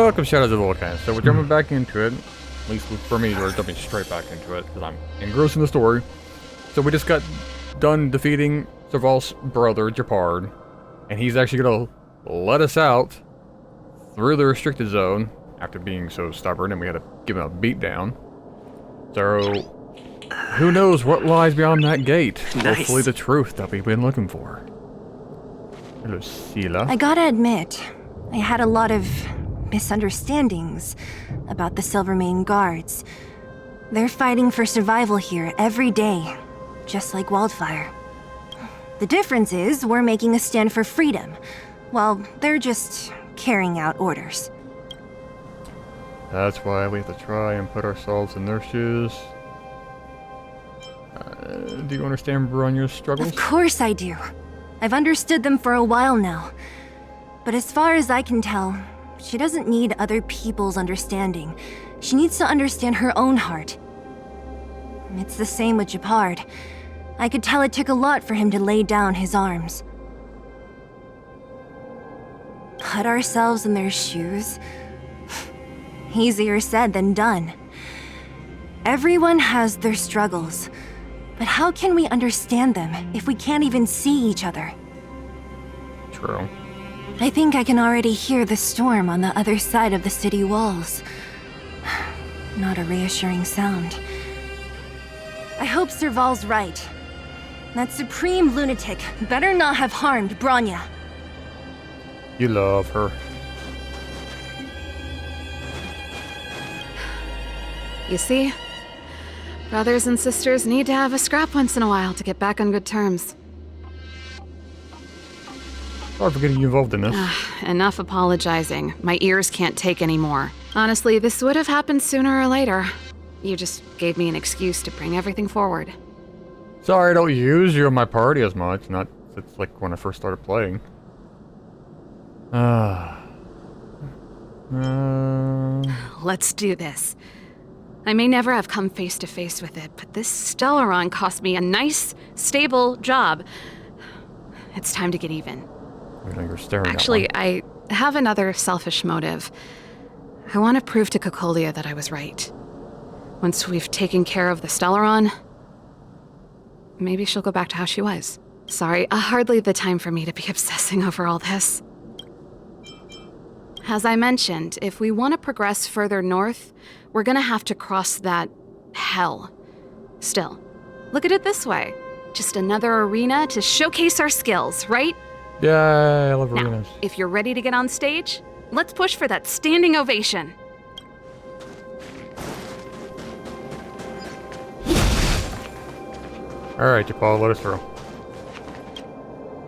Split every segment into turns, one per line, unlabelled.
Welcome, Shadows of Volcan. So we're jumping back into it. At least for me, we're jumping straight back into it because I'm engrossed in the story. So we just got done defeating Serval's brother, Japard, and he's actually gonna let us out through the restricted zone after being so stubborn, and we had to give him a beatdown. So who knows what lies beyond that gate? Nice. Hopefully the truth that we've been looking for. Hello, Sela.
I gotta admit, I had a lot of misunderstandings about the Silvermane guards. They're fighting for survival here every day, just like Wildfire. The difference is we're making a stand for freedom, while they're just carrying out orders.
That's why we have to try and put ourselves in their shoes. Do you understand Bronya's struggles?
Of course I do. I've understood them for a while now. But as far as I can tell, she doesn't need other people's understanding. She needs to understand her own heart. It's the same with Japard. I could tell it took a lot for him to lay down his arms. Put ourselves in their shoes? Easier said than done. Everyone has their struggles, but how can we understand them if we can't even see each other?
True.
I think I can already hear the storm on the other side of the city walls. Not a reassuring sound. I hope Serval's right. That supreme lunatic better not have harmed Bronya.
You love her.
You see? Brothers and sisters need to have a scrap once in a while to get back on good terms.
Sorry for getting you involved in this.
Enough apologizing. My ears can't take any more. Honestly, this would have happened sooner or later. You just gave me an excuse to bring everything forward.
Sorry I don't use you in my party as much. Not it's like when I first started playing.
Let's do this. I may never have come face to face with it, but this stellaron cost me a nice, stable job. It's time to get even.
You're staring
Actually,
at one.
I have another selfish motive. I want to prove to Cocolia that I was right. Once we've taken care of the stellaron, maybe she'll go back to how she was. Sorry, hardly the time for me to be obsessing over all this. As I mentioned, if we want to progress further north, we're gonna have to cross that hell. Still, look at it this way. Just another arena to showcase our skills, right?
Yeah, I love arenas.
Now, if you're ready to get on stage, let's push for that standing ovation.
Alright, Japard, let us through.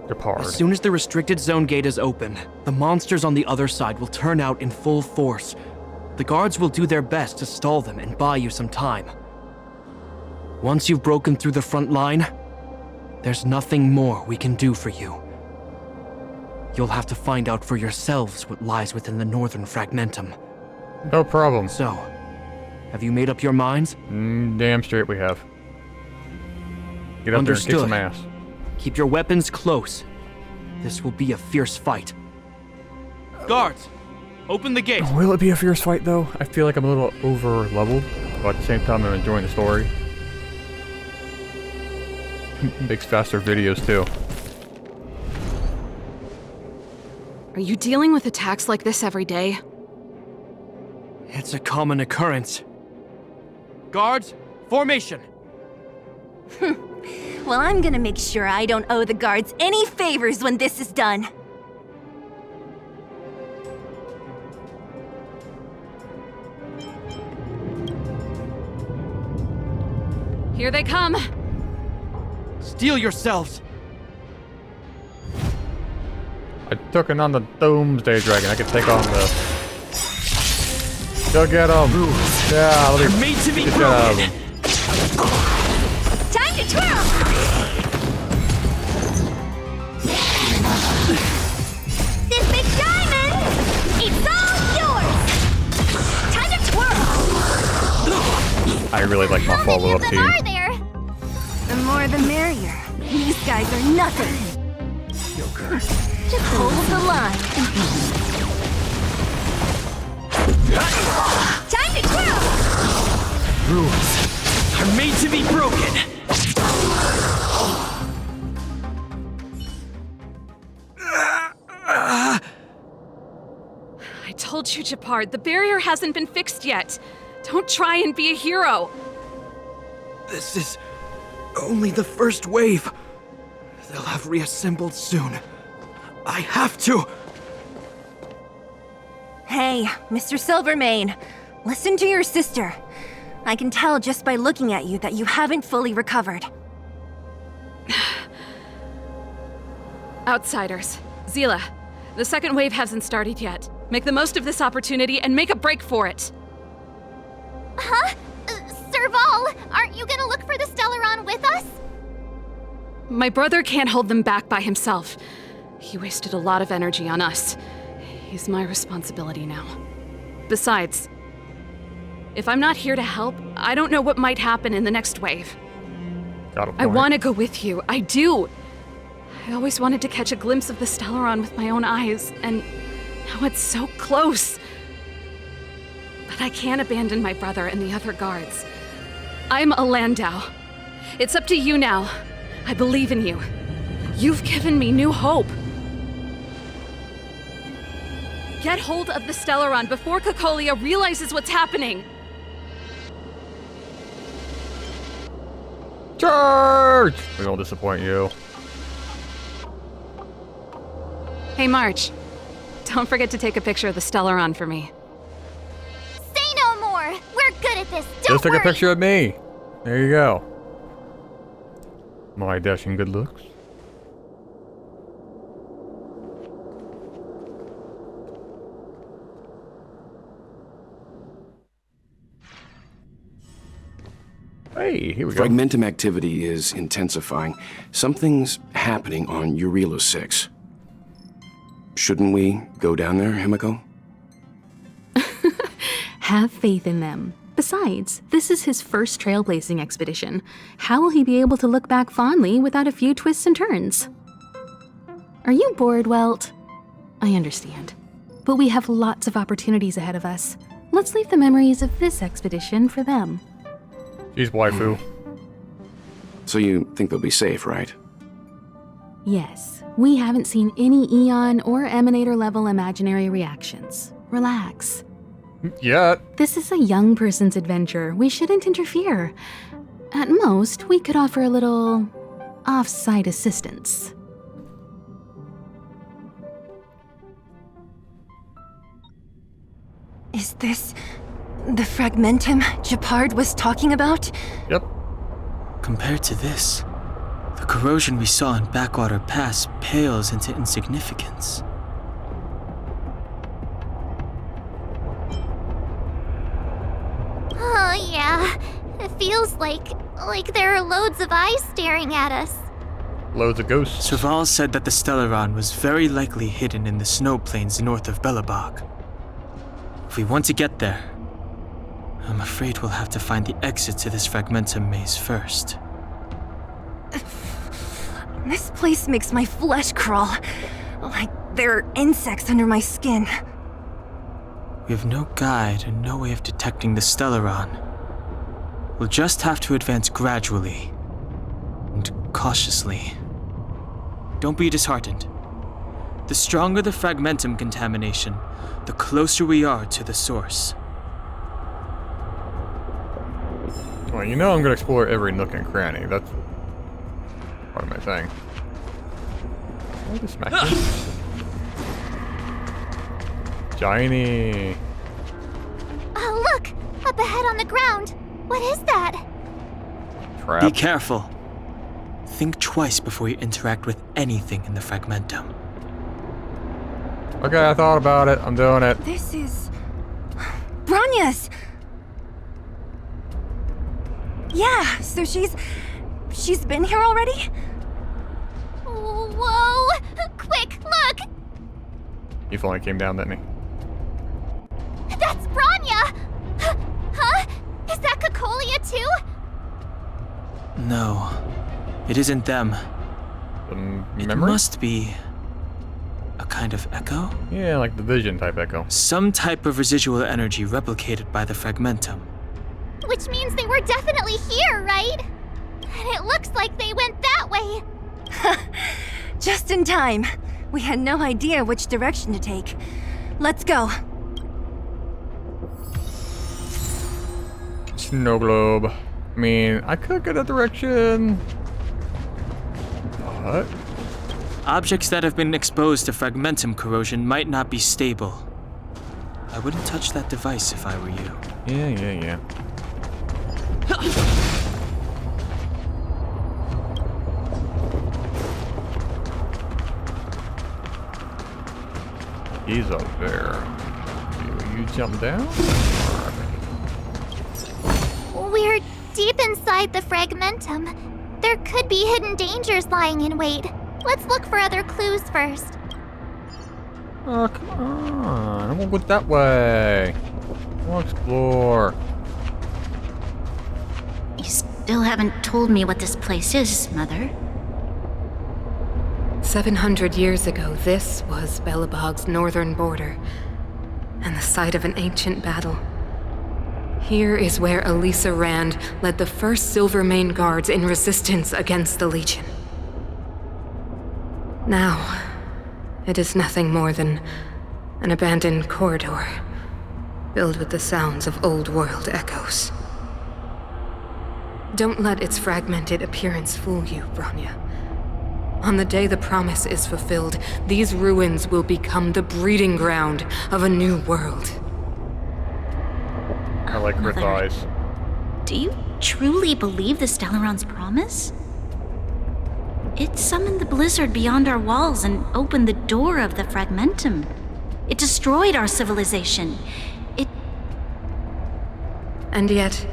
Japard.
As soon as the restricted zone gate is open, the monsters on the other side will turn out in full force. The guards will do their best to stall them and buy you some time. Once you've broken through the front line, there's nothing more we can do for you. You'll have to find out for yourselves what lies within the northern fragmentum.
No problem.
So, have you made up your minds?
Damn straight we have. Get up there and kick some ass.
Keep your weapons close. This will be a fierce fight. Guards, open the gate.
Will it be a fierce fight though? I feel like I'm a little over leveled, but at the same time I'm enjoying the story. Makes faster videos too.
Are you dealing with attacks like this every day?
It's a common occurrence. Guards, formation!
Well, I'm gonna make sure I don't owe the guards any favors when this is done.
Here they come!
Steel yourselves!
I took it on the Doomsday Dragon. I could take on the... Go get him! Yeah, let me
made to be
get that out of him.
Time to twirl! This big diamond! It's all yours! Time to twirl!
I really like my follow-up team.
Are there? The more the merrier. These guys are nothing. Just hold the line. Time to twirl!
Rules are made to be broken.
I told you, Gepard, the barrier hasn't been fixed yet. Don't try and be a hero.
This is only the first wave. They'll have reassembled soon. I have to.
Hey, Mr. Silvermane, listen to your sister. I can tell just by looking at you that you haven't fully recovered.
Outsiders. Zila, the second wave hasn't started yet. Make the most of this opportunity and make a break for it.
Huh? Serval, aren't you gonna look for the stellaron with us?
My brother can't hold them back by himself. He wasted a lot of energy on us. He's my responsibility now. Besides, if I'm not here to help, I don't know what might happen in the next wave.
Got a point.
I want to go with you. I do. I always wanted to catch a glimpse of the stellaron with my own eyes, and now it's so close. But I can't abandon my brother and the other guards. I'm a Landau. It's up to you now. I believe in you. You've given me new hope. Get hold of the stellaron before Cocolia realizes what's happening.
Charge! We won't disappoint you.
Hey, March. Don't forget to take a picture of the stellaron for me.
Say no more! We're good at this, don't
Just take
worry!
a picture of me. There you go. My dashing good looks. Hey, here we go.
Fragmentum activity is intensifying. Something's happening on Urilo 6. Shouldn't we go down there, Himiko?
Have faith in them. Besides, this is his first trailblazing expedition. How will he be able to look back fondly without a few twists and turns? Are you bored, Welt? I understand. But we have lots of opportunities ahead of us. Let's leave the memories of this expedition for them.
She's waifu.
So you think they'll be safe, right?
Yes, we haven't seen any Eon or Emanator level imaginary reactions. Relax.
Yet.
This is a young person's adventure. We shouldn't interfere. At most, we could offer a little off-site assistance.
Is this the fragmentum Gepard was talking about?
Yep.
Compared to this, the corrosion we saw in Backwater Pass pales into insignificance.
Oh yeah, it feels like there are loads of eyes staring at us.
Loads of ghosts.
Serval said that the stellaron was very likely hidden in the snow plains north of Belobog. If we want to get there, I'm afraid we'll have to find the exit to this fragmentum maze first.
This place makes my flesh crawl. Like there are insects under my skin.
We have no guide and no way of detecting the stellaron. We'll just have to advance gradually and cautiously. Don't be disheartened. The stronger the fragmentum contamination, the closer we are to the source.
Well, you know I'm gonna explore every nook and cranny. That's part of my thing. I'll just smack this. Shiny.
Look! Up ahead on the ground! What is that?
Trap.
Be careful. Think twice before you interact with anything in the fragmentum.
Okay, I thought about it. I'm doing it.
This is... Bronya's! Yeah, so she's been here already?
Whoa! Quick, look!
He finally came down, didn't he?
That's Bronya! Huh? Is that Cocolia too?
No, it isn't them.
The
It
memory?
must be a kind of echo?
Yeah, like the vision type echo.
Some type of residual energy replicated by the fragmentum.
Which means they were definitely here, right? And it looks like they went that way.
Just in time. We had no idea which direction to take. Let's go.
Snow globe. I mean, I could go that direction. But
Objects that have been exposed to fragmentum corrosion might not be stable. I wouldn't touch that device if I were you.
yeah. He's up there. Will you jump down?
We're deep inside the fragmentum. There could be hidden dangers lying in wait. Let's look for other clues first.
Oh, come on. I won't go that way. We'll explore.
You still haven't told me what this place is, Mother.
700 years ago, this was Belobog's northern border, and the site of an ancient battle. Here is where Elisa Rand led the first Silvermane Guards in resistance against the Legion. Now, it is nothing more than an abandoned corridor, filled with the sounds of old world echoes. Don't let its fragmented appearance fool you, Bronya. On the day the promise is fulfilled, these ruins will become the breeding ground of a new world.
I like her
Mother,
thighs.
do you truly believe the Stellaron's promise? It summoned the blizzard beyond our walls and opened the door of the fragmentum. It destroyed our civilization.
And yet,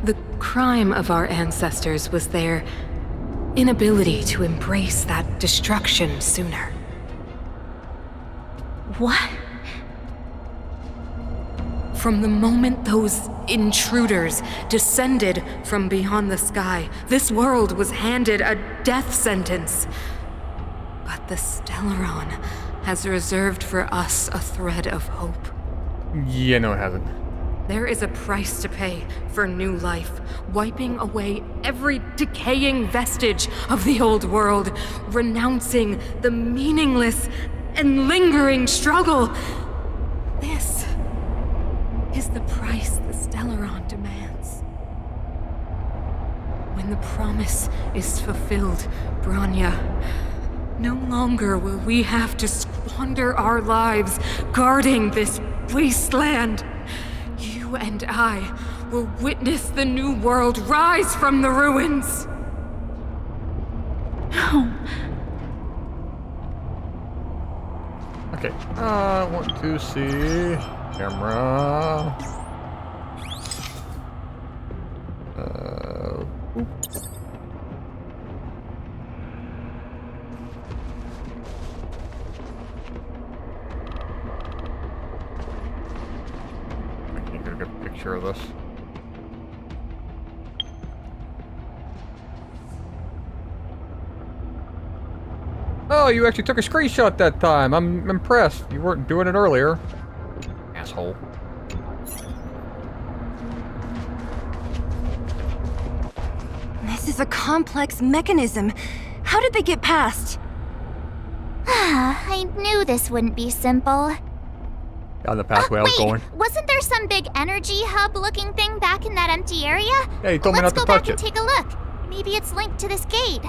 the crime of our ancestors was their inability to embrace that destruction sooner.
What?
From the moment those intruders descended from beyond the sky, this world was handed a death sentence. But the Stellaron has reserved for us a thread of hope.
Yeah, no, it hasn't.
There is a price to pay for new life, wiping away every decaying vestige of the old world, renouncing the meaningless and lingering struggle. This is the price the Stellaron demands. When the promise is fulfilled, Bronya, no longer will we have to squander our lives guarding this wasteland. You and I will witness the new world rise from the ruins.
No.
Okay, I want to see camera. Oop. I can get a good picture of this. Oh, you actually took a screenshot that time. I'm impressed. You weren't doing it earlier. Asshole.
This is a complex mechanism. How did they get past?
I knew this wouldn't be simple.
Down the pathway I was going.
Wasn't there some big energy hub-looking thing back in that empty area?
Yeah, you told me not to touch it.
Let's go back and take a look. Maybe it's linked to this gate.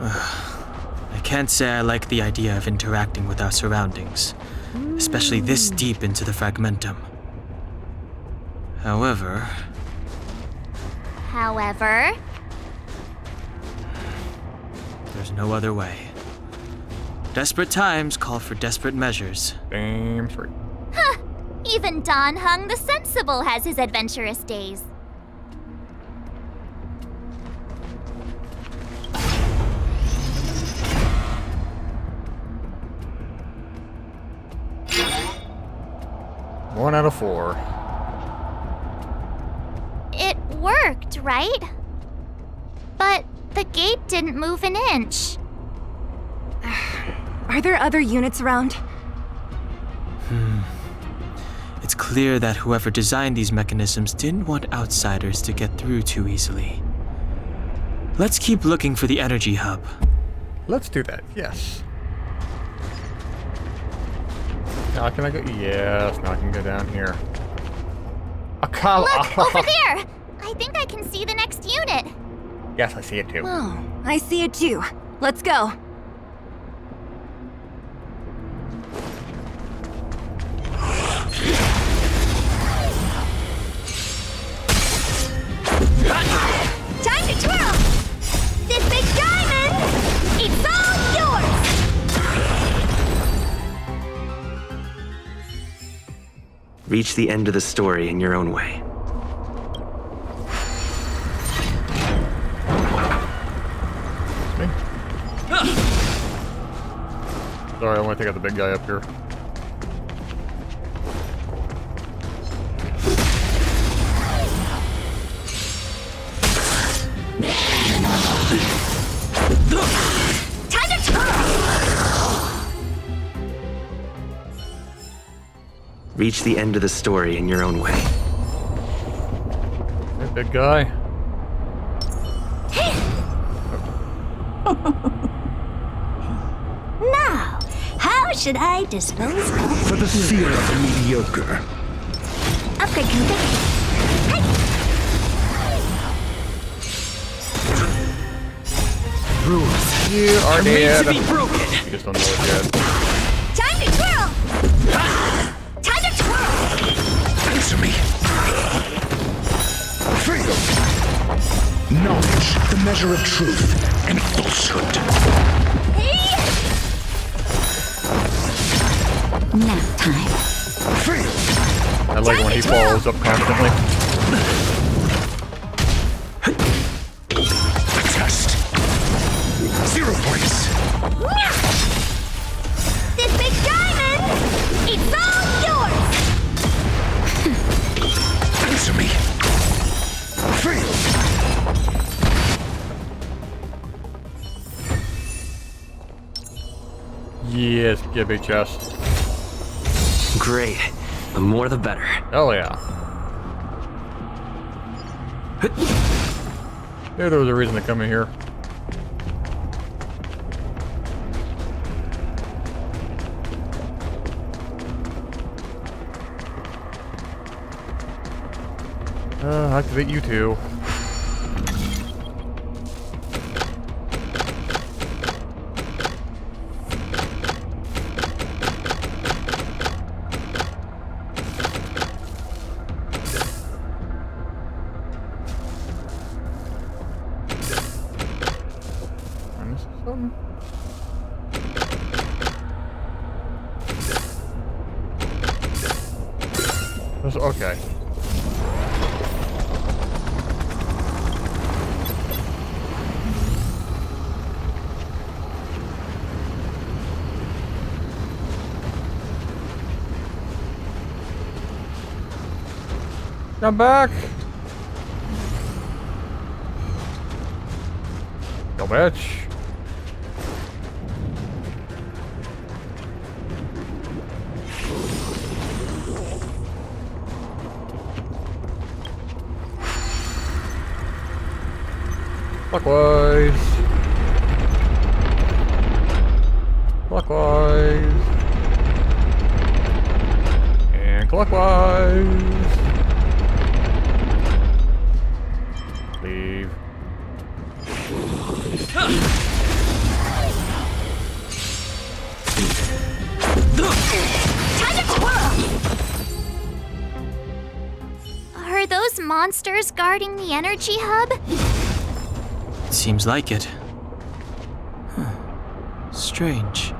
I can't say I like the idea of interacting with our surroundings, especially this deep into the fragmentum. However, there's no other way. Desperate times call for desperate measures.
Damn straight.
Even Dan Hung the Sensible has his adventurous days.
One out of 4.
It worked, right? But the gate didn't move an inch.
Are there other units around?
It's clear that whoever designed these mechanisms didn't want outsiders to get through too easily. Let's keep looking for the energy hub.
Let's do that, yes. Now can I go? Yes, now I can go down here.
Look, over there! I think I can see the next unit.
Yes, I see it too.
Oh, I see it too. Let's go.
Time to twirl! This big diamond! It's all yours!
Reach the end of the story in your own way.
Sorry, I want to take out the big guy up here.
Time to twirl!
Reach the end of the story in your own way.
Hey, big guy.
Now, how should I dispose of
For the fear of the mediocre.
upgrade complete?
Rules.
You are dead.
To be broken.
You just don't know it yet.
Time to twirl! Time to twirl!
Answer me. Freedom. Knowledge, the measure of truth and falsehood.
Nap time.
Freedom.
I like when he falls up constantly.
A test. 0 points.
This big diamond! It's all yours!
Answer me. Freedom.
Yes, give me chest.
Great. The more the better.
Hell yeah. There was a reason to come in here. Activate you two. Okay. Come back! Go bitch! Clockwise. Clockwise. And clockwise. Leave.
Time to twirl! Are those monsters guarding the energy hub?
Seems like it. Huh. Strange.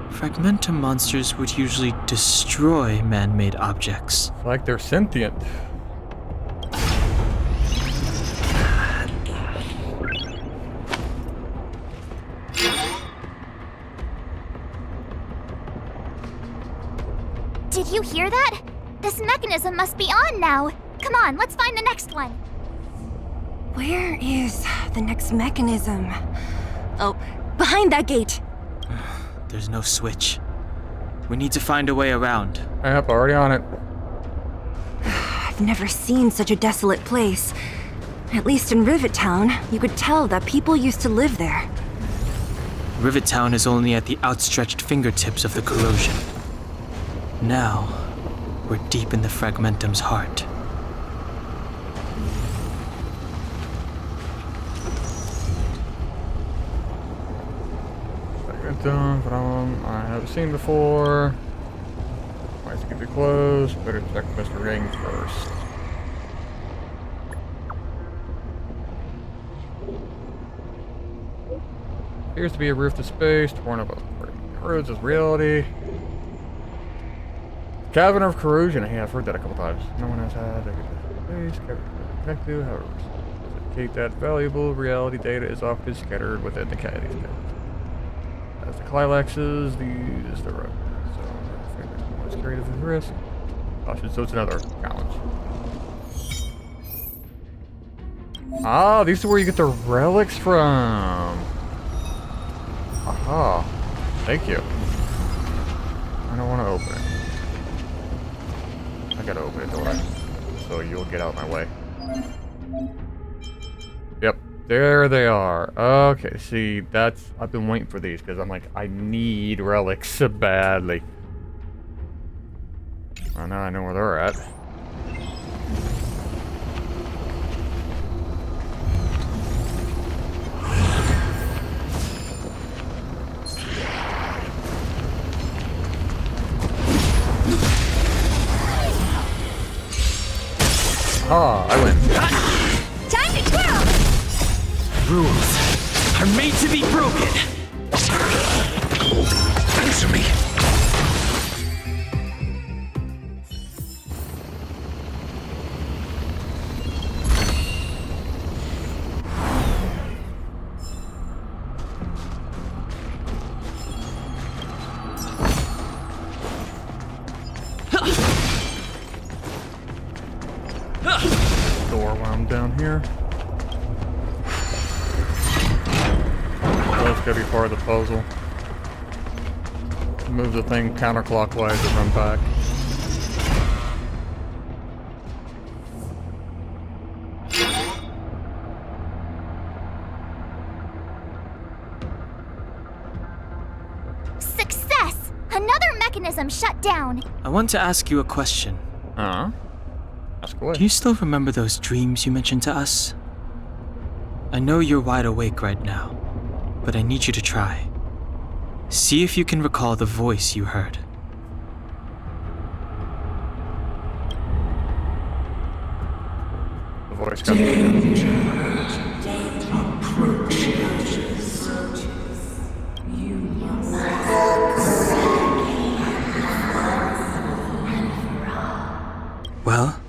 Fragmentum monsters would usually destroy man-made objects.
Like they're sentient.
Did you hear that? This mechanism must be on now. Come on, let's find the next one.
Where is the next mechanism? Oh, behind that gate.
There's no switch. We need to find a way around.
Yep, already on it.
I've never seen such a desolate place. At least in Rivet Town, you could tell that people used to live there.
Rivet Town is only at the outstretched fingertips of the corrosion. Now, we're deep in the Fragmentum's heart.
Fragmentum, I have seen before. Might skip it close. Better check Mr. Rings first. Appears to be a roof to space, torn up corrodes as reality. Cavern of corrosion. Hey, I've heard that a couple times. No one has had a good space. Cavern of protective. However, to indicate that valuable reality data is often scattered within the cavities. As the Clilaxes, these is the road. So, what's creative is risk. So it's another challenge. Ah, these are where you get the relics from. Aha. Thank you. I don't want to open it. I gotta open it, don't I? So you'll get out of my way. Yep. There they are. Okay, see, that's... I've been waiting for these, because I'm like, I need relics so badly. Oh, now I know where they're at. Ah, I win.
Time to twirl!
Rules are made to be broken.
Answer me.
Door while I'm down here. That's gotta be part of the puzzle. Move the thing counterclockwise and run back.
Success! Another mechanism shut down.
I want to ask you a question.
Ask away.
Do you still remember those dreams you mentioned to us? I know you're wide awake right now, but I need you to try. See if you can recall the voice you heard.
The voice comes.
Well?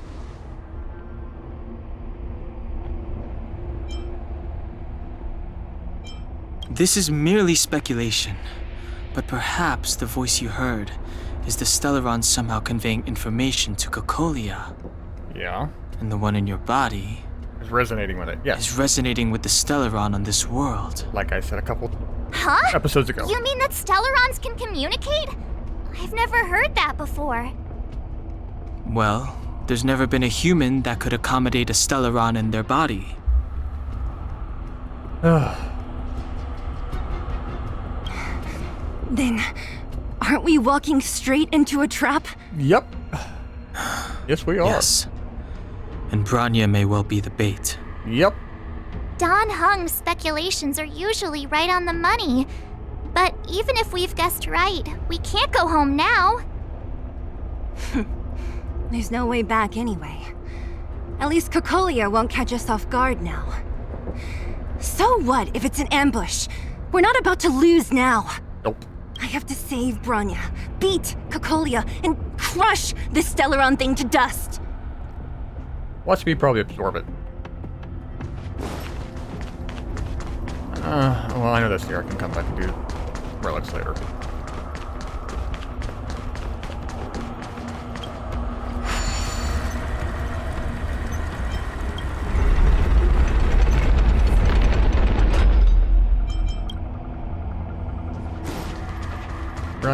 This is merely speculation, but perhaps the voice you heard is the stellaron somehow conveying information to Cocolia.
Yeah.
And the one in your body
Is resonating with it, yes.
is resonating with the stellaron on this world.
Like I said a couple
Huh?
episodes ago.
You mean that stellarons can communicate? I've never heard that before.
Well, there's never been a human that could accommodate a stellaron in their body.
Then, aren't we walking straight into a trap?
Yep. Yes, we are.
Yes. And Branya may well be the bait.
Yep.
Don Hung's speculations are usually right on the money. But even if we've guessed right, we can't go home now.
There's no way back anyway. At least Cocolia won't catch us off guard now. So what if it's an ambush? We're not about to lose now.
Nope.
I have to save Branya, beat Cocolia, and crush this stellaron thing to dust.
Watch me probably absorb it. Well, I know that's there. I can come back and do relics later.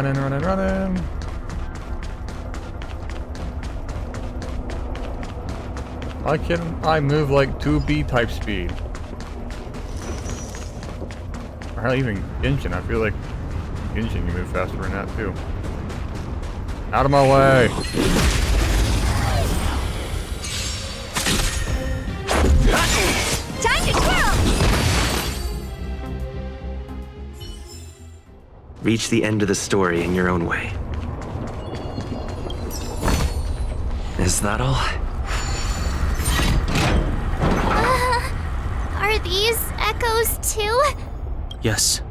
running. Why can't I move like 2B type speed? Or hell, even Genshin. I feel like Genshin you move faster than that too. Out of my way!
Time to twirl!
Reach the end of the story in your own way. Is that all?
Are these echoes too?
Yes.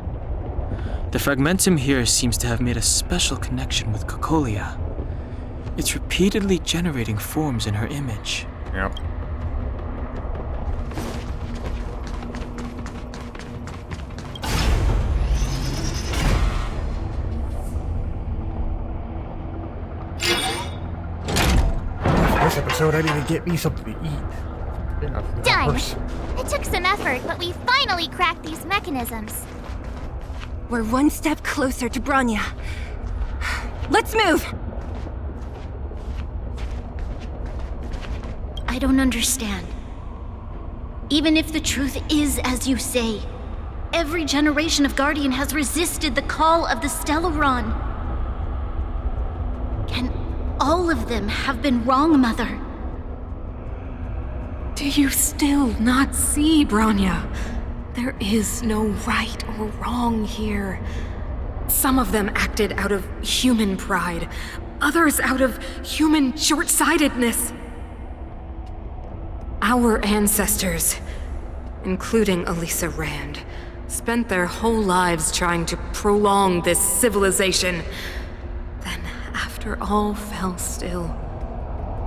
The fragmentum here seems to have made a special connection with Cocolia. It's repeatedly generating forms in her image.
Yep. This episode, I need to get me something to eat.
Done! It took some effort, but we finally cracked these mechanisms.
We're one step closer to Bronya. Let's move!
I don't understand. Even if the truth is as you say, every generation of Guardian has resisted the call of the stellaron. Can all of them have been wrong, Mother?
Do you still not see, Bronya? There is no right or wrong here. Some of them acted out of human pride, others out of human short-sightedness. Our ancestors, including Elisa Rand, spent their whole lives trying to prolong this civilization. Then, after all fell still,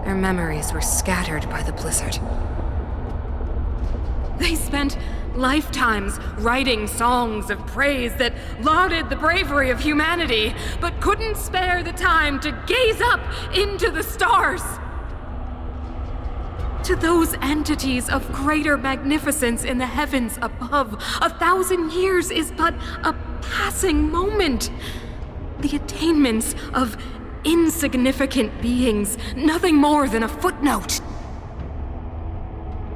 their memories were scattered by the blizzard. They spent lifetimes writing songs of praise that lauded the bravery of humanity, but couldn't spare the time to gaze up into the stars. To those entities of greater magnificence in the heavens above, 1,000 years is but a passing moment. The attainments of insignificant beings, nothing more than a footnote.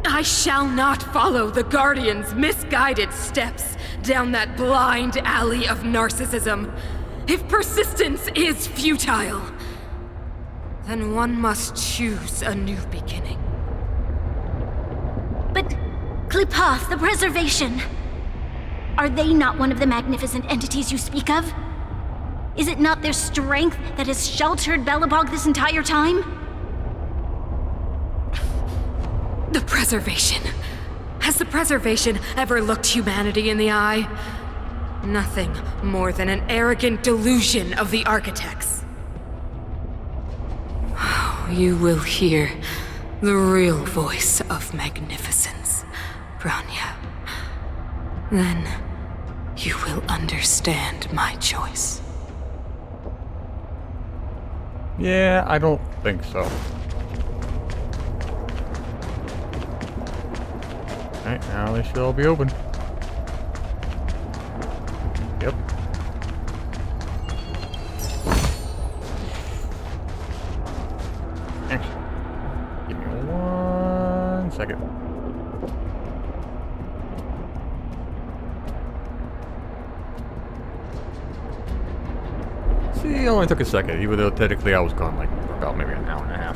I shall not follow the Guardian's misguided steps down that blind alley of narcissism. If persistence is futile, then one must choose a new beginning.
But Klipoth, the Preservation, are they not one of the magnificent entities you speak of? Is it not their strength that has sheltered Belobog this entire time?
The Preservation. Has the Preservation ever looked humanity in the eye? Nothing more than an arrogant delusion of the architects. You will hear the real voice of magnificence, Bronya. Then you will understand my choice.
Yeah, I don't think so. Alright, now they should all be open. Yep. Actually, give me 1 second. See, it only took a second, even though technically I was gone like about maybe an hour and a half.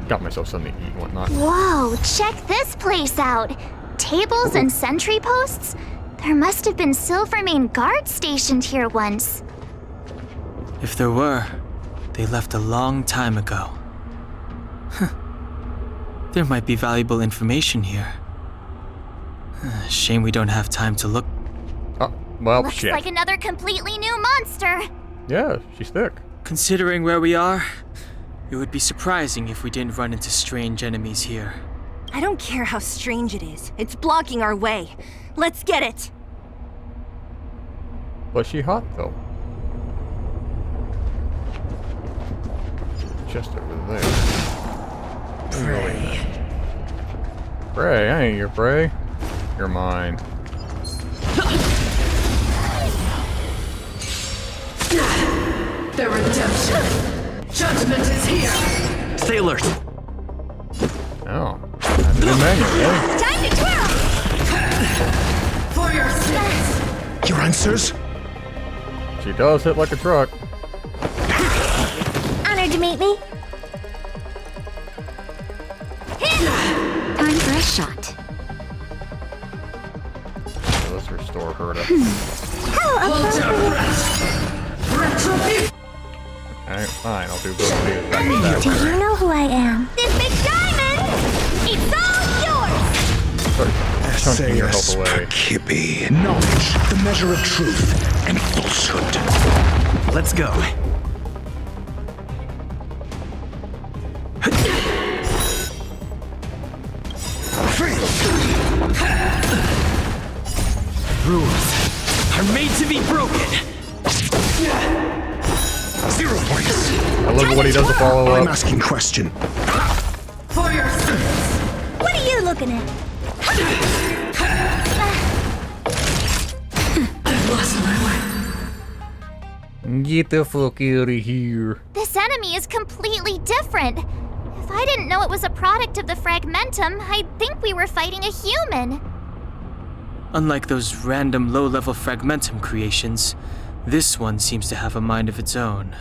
Got myself something to eat and whatnot.
Whoa, check this place out! Tables and sentry posts? There must have been Silvermane guards stationed here once.
If there were, they left a long time ago. There might be valuable information here. Shame we don't have time to look.
Oh, well,
Looks
shit.
like another completely new monster.
Yeah, she's thick.
Considering where we are, it would be surprising if we didn't run into strange enemies here.
I don't care how strange it is. It's blocking our way. Let's get it!
But she hot though. Just over there.
Pray.
Prey, I ain't your prey. You're mine.
The redemption. Judgment is here.
Stay alert.
Oh. That's a good manual, eh?
Time to twirl!
For your sins.
Your answers?
She does hit like a truck.
Honored to meet me. Time for a shot.
So let's restore her to...
Hold your breath. Retribution.
Alright, fine, I'll do both of these back to back.
Do you know who I am? This big diamond! It's all yours!
Start chunking your health away.
Kippy. Knowledge, the measure of truth and falsehood.
Let's go. Rules are made to be broken.
0 points.
I love what he does to follow
I'm
up.
asking question.
For your sins.
What are you looking at?
I've lost my way.
Get the fuck out of here.
This enemy is completely different. If I didn't know it was a product of the fragmentum, I'd think we were fighting a human.
Unlike those random low-level fragmentum creations, this one seems to have a mind of its own.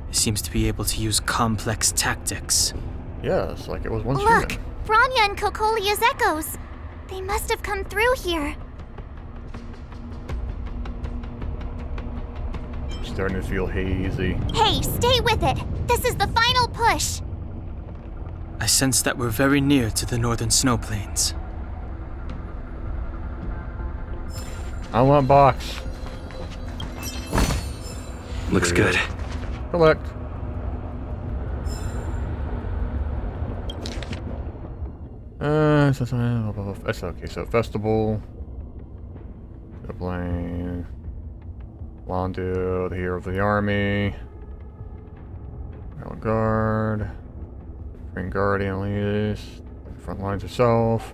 It seems to be able to use complex tactics.
Yes, like it was once
Look,
human.
Bronya and Cocolia's echoes. They must have come through here.
I'm starting to feel hazy.
Hey, stay with it. This is the final push.
I sense that we're very near to the northern snow plains.
I want box.
Looks good.
Collect. That's okay. So festival. The plane. Londo, the hero of the army. Royal Guard. Green Guardian leaders. Front lines herself.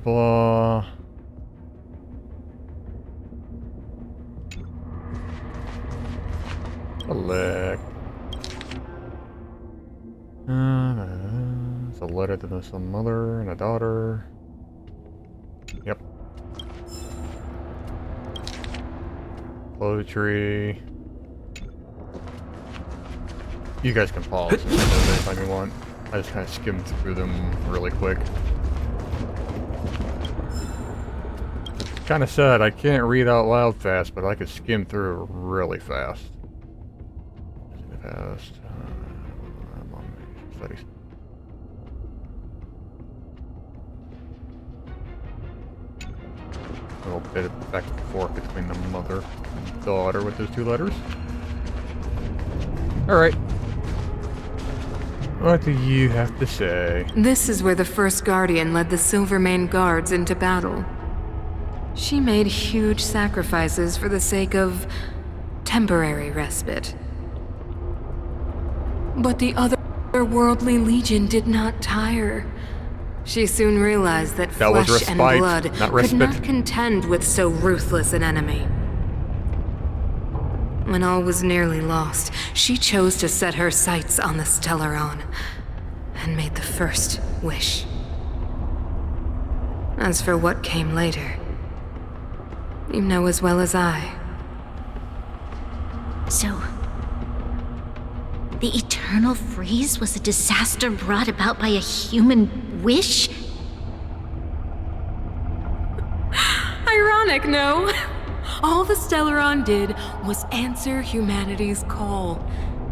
Blah. Select. It's a letter to some mother and a daughter. Yep. Poetry. You guys can pause anytime you want. I just kind of skimmed through them really quick. It's kind of sad. I can't read out loud fast, but I could skim through really fast. Past. I'm on studies. A little bit of back and forth between the mother and daughter with those two letters. Alright. What do you have to say?
This is where the first Guardian led the Silvermane Guards into battle. She made huge sacrifices for the sake of temporary respite. But the otherworldly legion did not tire. She soon realized that flesh and blood could not contend with so ruthless an enemy. When all was nearly lost, she chose to set her sights on the stellaron and made the first wish. As for what came later, you know as well as I.
So, the eternal freeze was a disaster brought about by a human wish?
Ironic, no? All the stellaron did was answer humanity's call,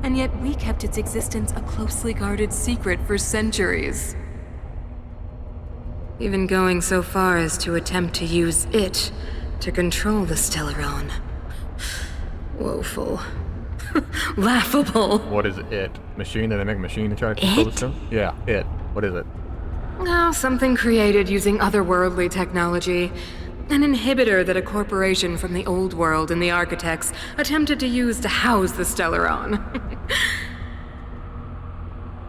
and yet we kept its existence a closely guarded secret for centuries. Even going so far as to attempt to use it to control the stellaron. Woeful. Laughable.
What is it? Machine? Did they make a machine to try to control the stuff? Yeah, it. What is it?
Oh, something created using otherworldly technology. An inhibitor that a corporation from the old world and the architects attempted to use to house the stellaron.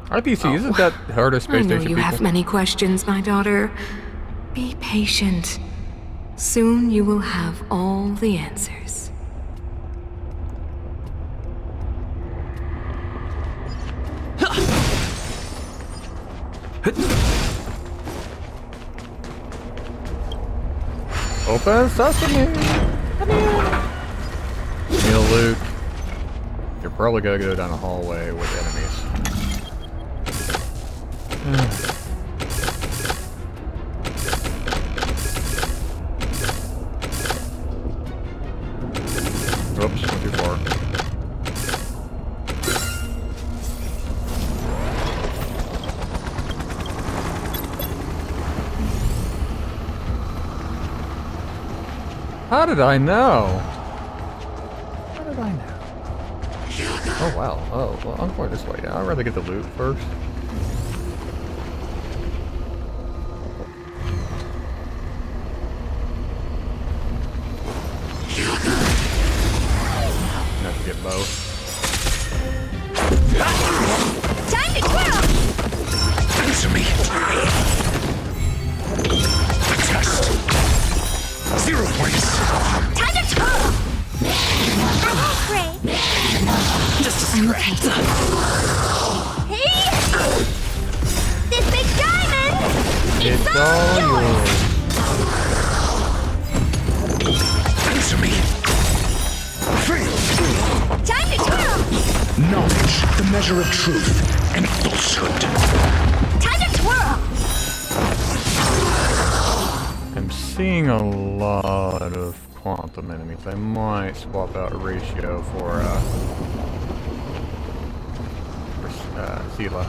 RPC, isn't that hard as space
I know
station
you
people?
have many questions, my daughter. Be patient. Soon you will have all the answers.
Open sesame! Need a loot. You're probably gonna go down a hallway with enemies. Oops, went too far. How did I know? How did I know? Oh wow. Oh, well, I'm going this way. Yeah, I'd rather get the loot first. Have to get both.
Time to twirl!
Answer me. Test. 0 points.
Time to twirl! I won't break.
Just a scratch.
Hey! This big diamond!
It's all yours.
Answer me. Fail.
Time to twirl!
Knowledge, the measure of truth and falsehood.
Time to twirl!
I'm seeing a lot of quantum enemies. I might swap out ratio for Sela.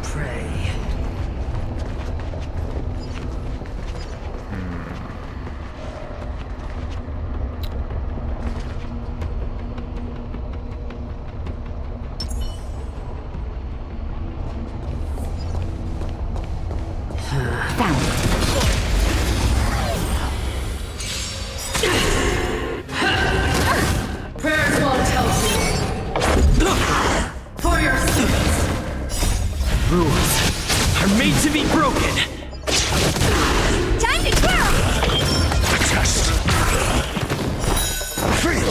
Pray. Prayers won't help you. For your sins.
Rules are made to be broken.
Time to twirl!
Test. Fail.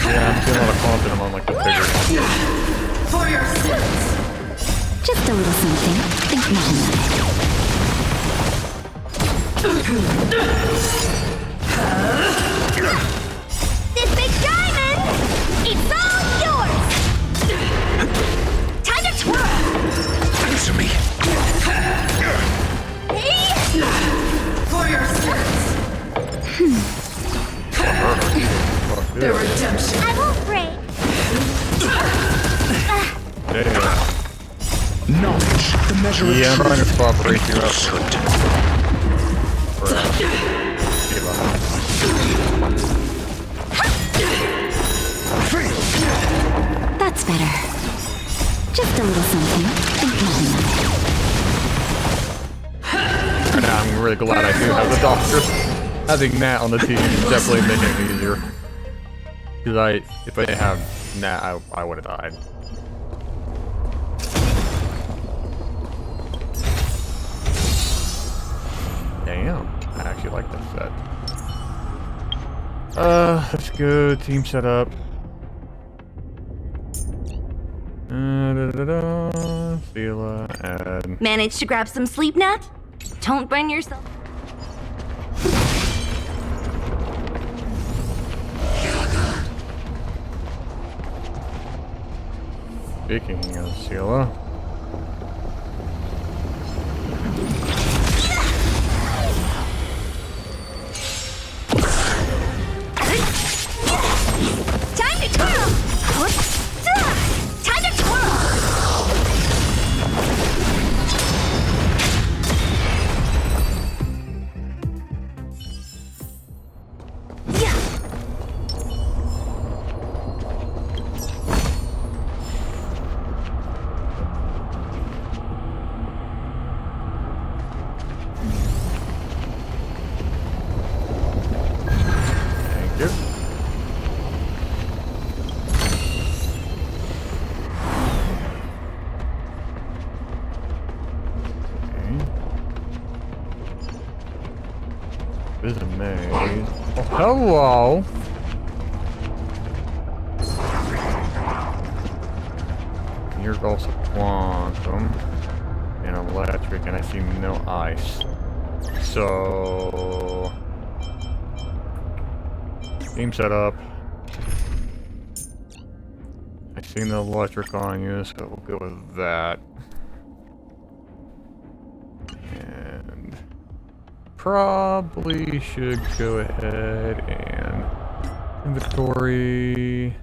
Yeah, I'm seeing a lot of quantum on like the bigger ones.
For your sins.
Just a little something. Think nothing of it. This big diamond! It's all yours! Time to twirl!
Answer me.
Hey!
For your sins. The redemption.
I won't break.
Yeah.
Knowledge, the measure of
Yeah, I'm
truth
trying to swap
and
ratio up
falsehood.
for Sela.
Fail.
That's better. Just a little something. Think nothing of it.
And I'm really glad I do have the doctor. Having Nat on the team is definitely making it easier. Because if I didn't have Nat, I would have died. Damn, I actually like this set. Let's go team setup. Sela, add.
Managed to grab some sleep, Nat? Don't burn yourself.
Speaking of Sela.
Time to twirl! Time to twirl!
Thank you. This is a maze. Oh, hello! And here's also quantum and electric, and I see no ice. So game setup. I see no electric on you, so we'll go with that. And probably should go ahead and inventory.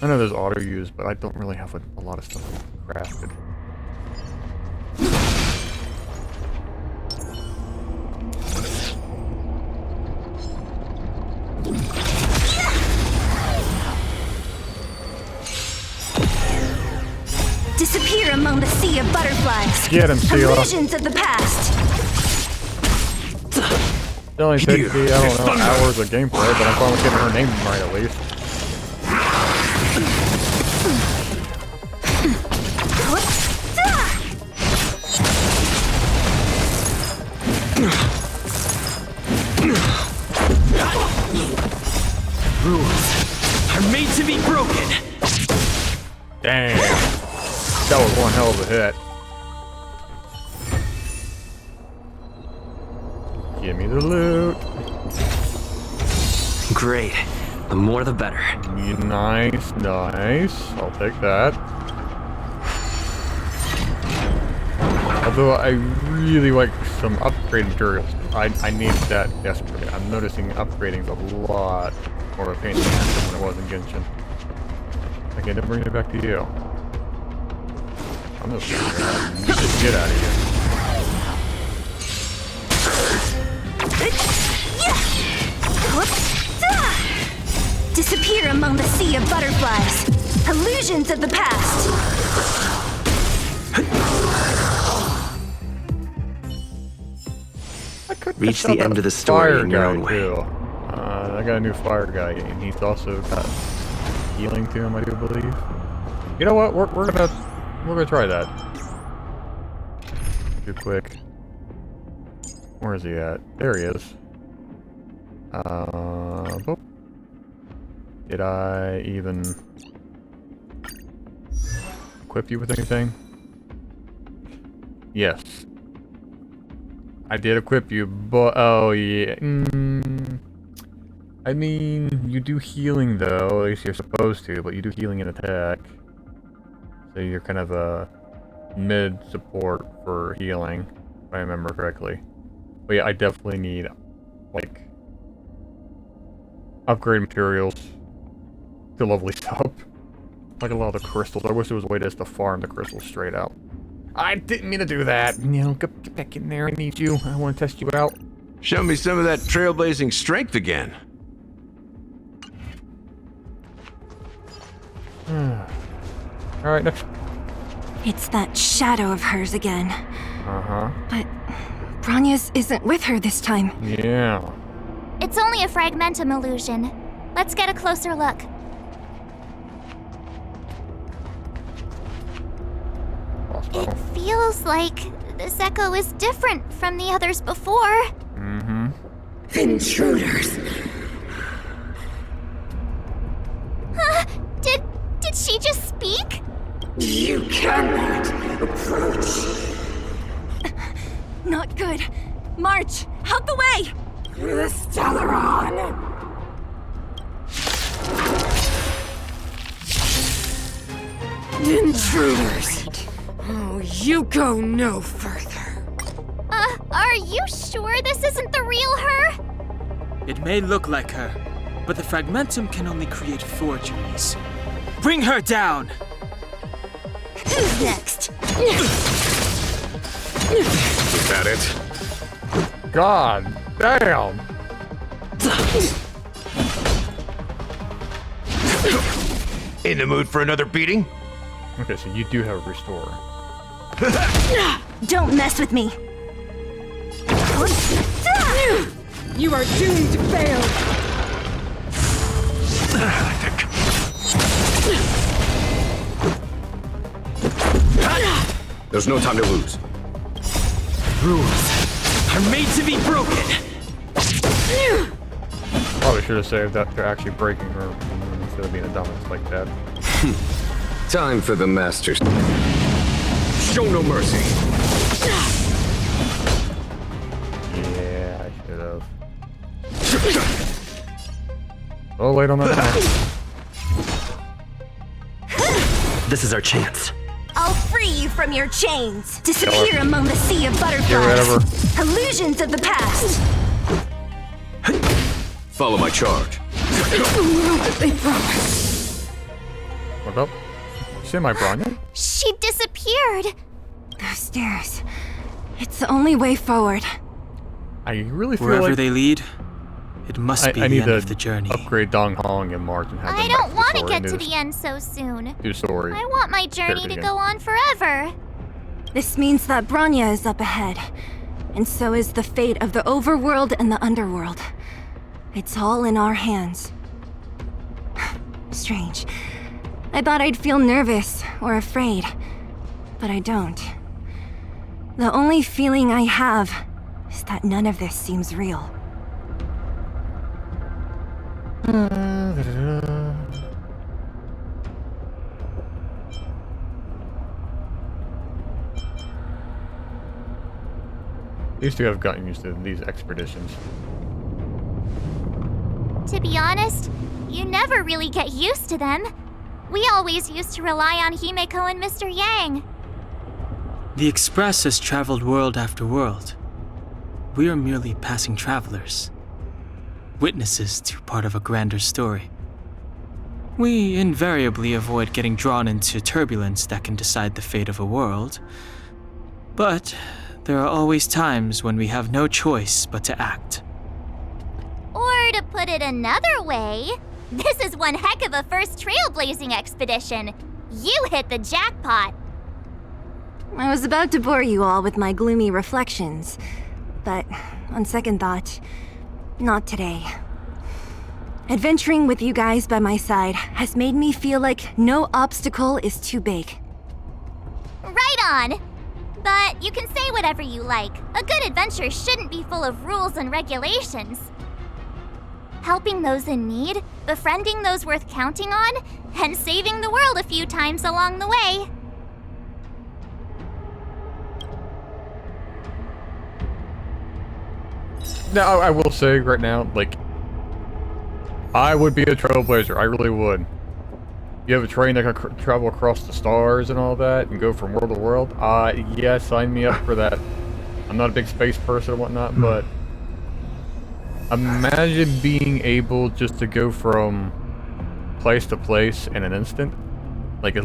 I know there's auto use, but I don't really have a lot of stuff crafted.
Disappear among the sea of butterflies.
Get him, Sheila.
Illusions of the past.
It only takes me, I don't know, hours of gameplay, but I'm finally getting her name right at least.
Rules are made to be broken.
Damn. That was one hell of a hit. Give me the loot.
Great. The more the better.
Nice, nice. I'll take that. Although I really like some upgrade materials. I need that desperately. I'm noticing upgrading's a lot more of a pain in the ass than it was in Genshin. Okay, then bring it back to you. I'm just gonna get out of here.
Disappear among the sea of butterflies. Illusions of the past.
Reach the end of the story in your own way.
Too. I got a new fire guy, and he's also got healing to him, I do believe. You know what? We're gonna try that. Too quick. Where is he at? There he is. Boop. Did I even equip you with anything? Yes. I did equip you, but oh yeah. I mean, you do healing though, at least you're supposed to, but you do healing and attack. So you're kind of a mid support for healing, if I remember correctly. But yeah, I definitely need, like, upgrade materials to level these up. Like a lot of the crystals. I wish there was a way just to farm the crystals straight out. I didn't mean to do that. You know, get back in there. I need you. I want to test you out.
Show me some of that trailblazing strength again.
Alright, next.
It's that shadow of hers again.
Uh-huh.
But Bronya's isn't with her this time.
Yeah.
It's only a fragmentum illusion. Let's get a closer look. It feels like this echo is different from the others before.
Mm-hmm.
Intruders.
Huh? Did she just speak?
You cannot approach.
Not good. March, out the way!
The stellaron. Intruders. Oh, you go no further.
Are you sure this isn't the real her?
It may look like her, but the fragmentum can only create forgeries. Bring her down!
Who's next?
Is that it?
God damn!
In the mood for another beating?
Okay, so you do have a restore.
Don't mess with me.
You are doomed to fail.
There's no time to lose.
Rules are made to be broken.
Oh, Probably should have saved that they're actually breaking her instead of being a dumbass like that.
Time for the masters. Show no mercy.
Yeah, I should have. Oh, late on that time.
This is our chance.
I'll free you from your chains. Disappear among the sea of butterflies. Illusions of the past.
Follow my charge.
What up? You see my Bronya?
She disappeared.
Those stairs. It's the only way forward.
I really feel
Wherever
like
they lead, it must be the end of the journey.
Upgrade Dong Hong and March and have
I
them
don't want to
back
get to the end so soon.
do story.
I want my journey to go on forever.
This means that Bronya is up ahead. And so is the fate of the overworld and the underworld. It's all in our hands. Strange. I thought I'd feel nervous or afraid, but I don't. The only feeling I have is that none of this seems real.
Used to have gotten used to these expeditions.
To be honest, you never really get used to them. We always used to rely on Himeko and Mr. Yang.
The Express has traveled world after world. We are merely passing travelers. Witnesses to part of a grander story. We invariably avoid getting drawn into turbulence that can decide the fate of a world. But there are always times when we have no choice but to act.
Or to put it another way, this is one heck of a first trailblazing expedition. You hit the jackpot.
I was about to bore you all with my gloomy reflections, but on second thought, not today. Adventuring with you guys by my side has made me feel like no obstacle is too big.
Right on. But you can say whatever you like. A good adventure shouldn't be full of rules and regulations. Helping those in need, befriending those worth counting on, and saving the world a few times along the way.
Now, I will say right now, like, I would be a trailblazer. I really would. You have a train that can travel across the stars and all that, and go from world to world. Yeah, sign me up for that. I'm not a big space person and whatnot, but imagine being able just to go from place to place in an instant. Like,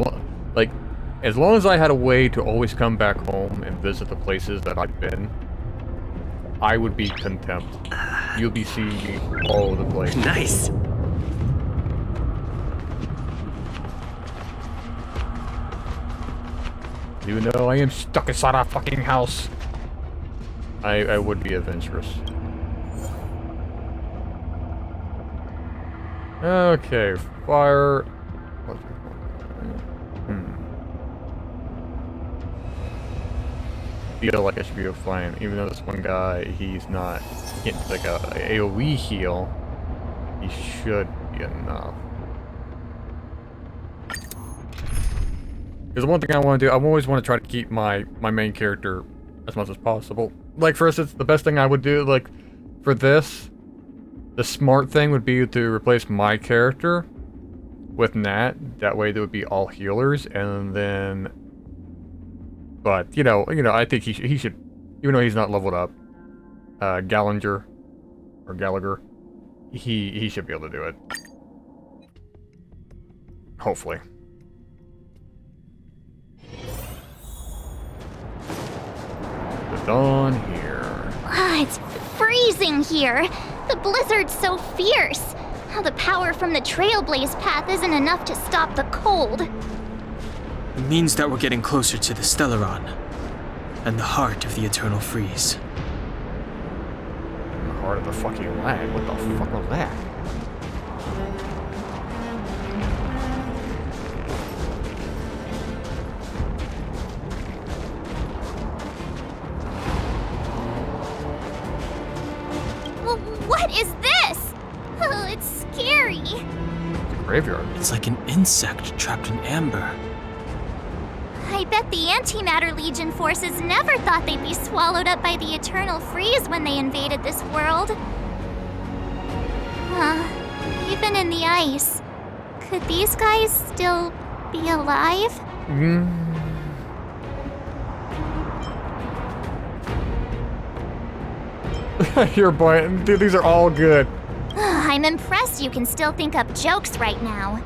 as long as I had a way to always come back home and visit the places that I've been, I would be content. You'll be seeing me all over the place.
Nice.
Even though I am stuck inside a fucking house, I would be adventurous. Okay, fire. Feel like I should be a flame, even though this one guy, he's not getting like a AoE heal. He should be enough. Because the one thing I want to do, I always want to try to keep my main character as much as possible. Like, for instance, the best thing I would do, like, for this, the smart thing would be to replace my character with Nat. That way they would be all healers, and then... But, you know, I think he should, even though he's not leveled up, Gallagher, he should be able to do it. Hopefully. The dawn here.
It's freezing here. The blizzard's so fierce. The power from the Trailblaze path isn't enough to stop the cold.
It means that we're getting closer to the stellaron, and the heart of the eternal freeze.
The heart of the fucking land? What the fuck was that?
What is this? scary.
Graveyard.
It's like an insect trapped in amber.
I bet the Antimatter Legion forces never thought they'd be swallowed up by the Eternal Freeze when they invaded this world. Even in the ice, could these guys still be alive?
Your boy, dude, these are all good.
I'm impressed you can still think up jokes right now.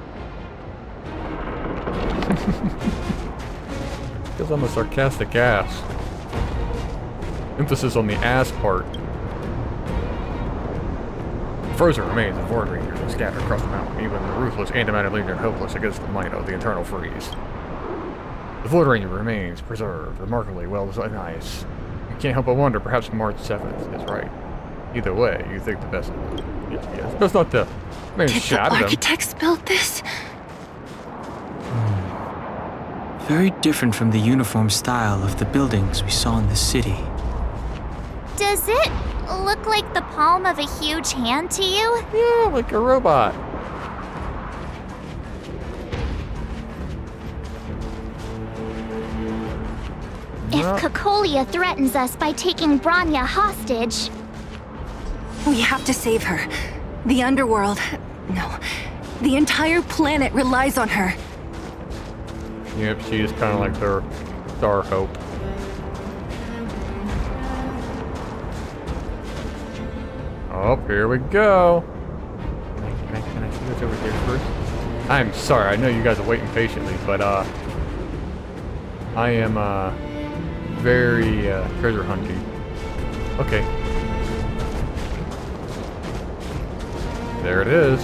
Because I'm a sarcastic ass. Emphasis on the ass part. Frozen remains of Void Rangers are scattered across the mountain, even the ruthless Antimatter Legion hopeless against the might of the Eternal Freeze. The Void Ranger remains preserved, remarkably well designed ice. You can't help but wonder, perhaps March 7th is right. Either way, you think the best of it. Yes. That's not the main
Did
shot
the
of them.
architects build this?
Very different from the uniform style of the buildings we saw in the city.
Does it look like the palm of a huge hand to you?
Yeah, like a robot.
If Cocolia threatens us by taking Bronya hostage...
We have to save her. The underworld... No. The entire planet relies on her.
Yep, she is kind of like their star hope. Oh, here we go. Can I see what's over here first? I'm sorry, I know you guys are waiting patiently, but I am very treasure hunty. Okay. There it is.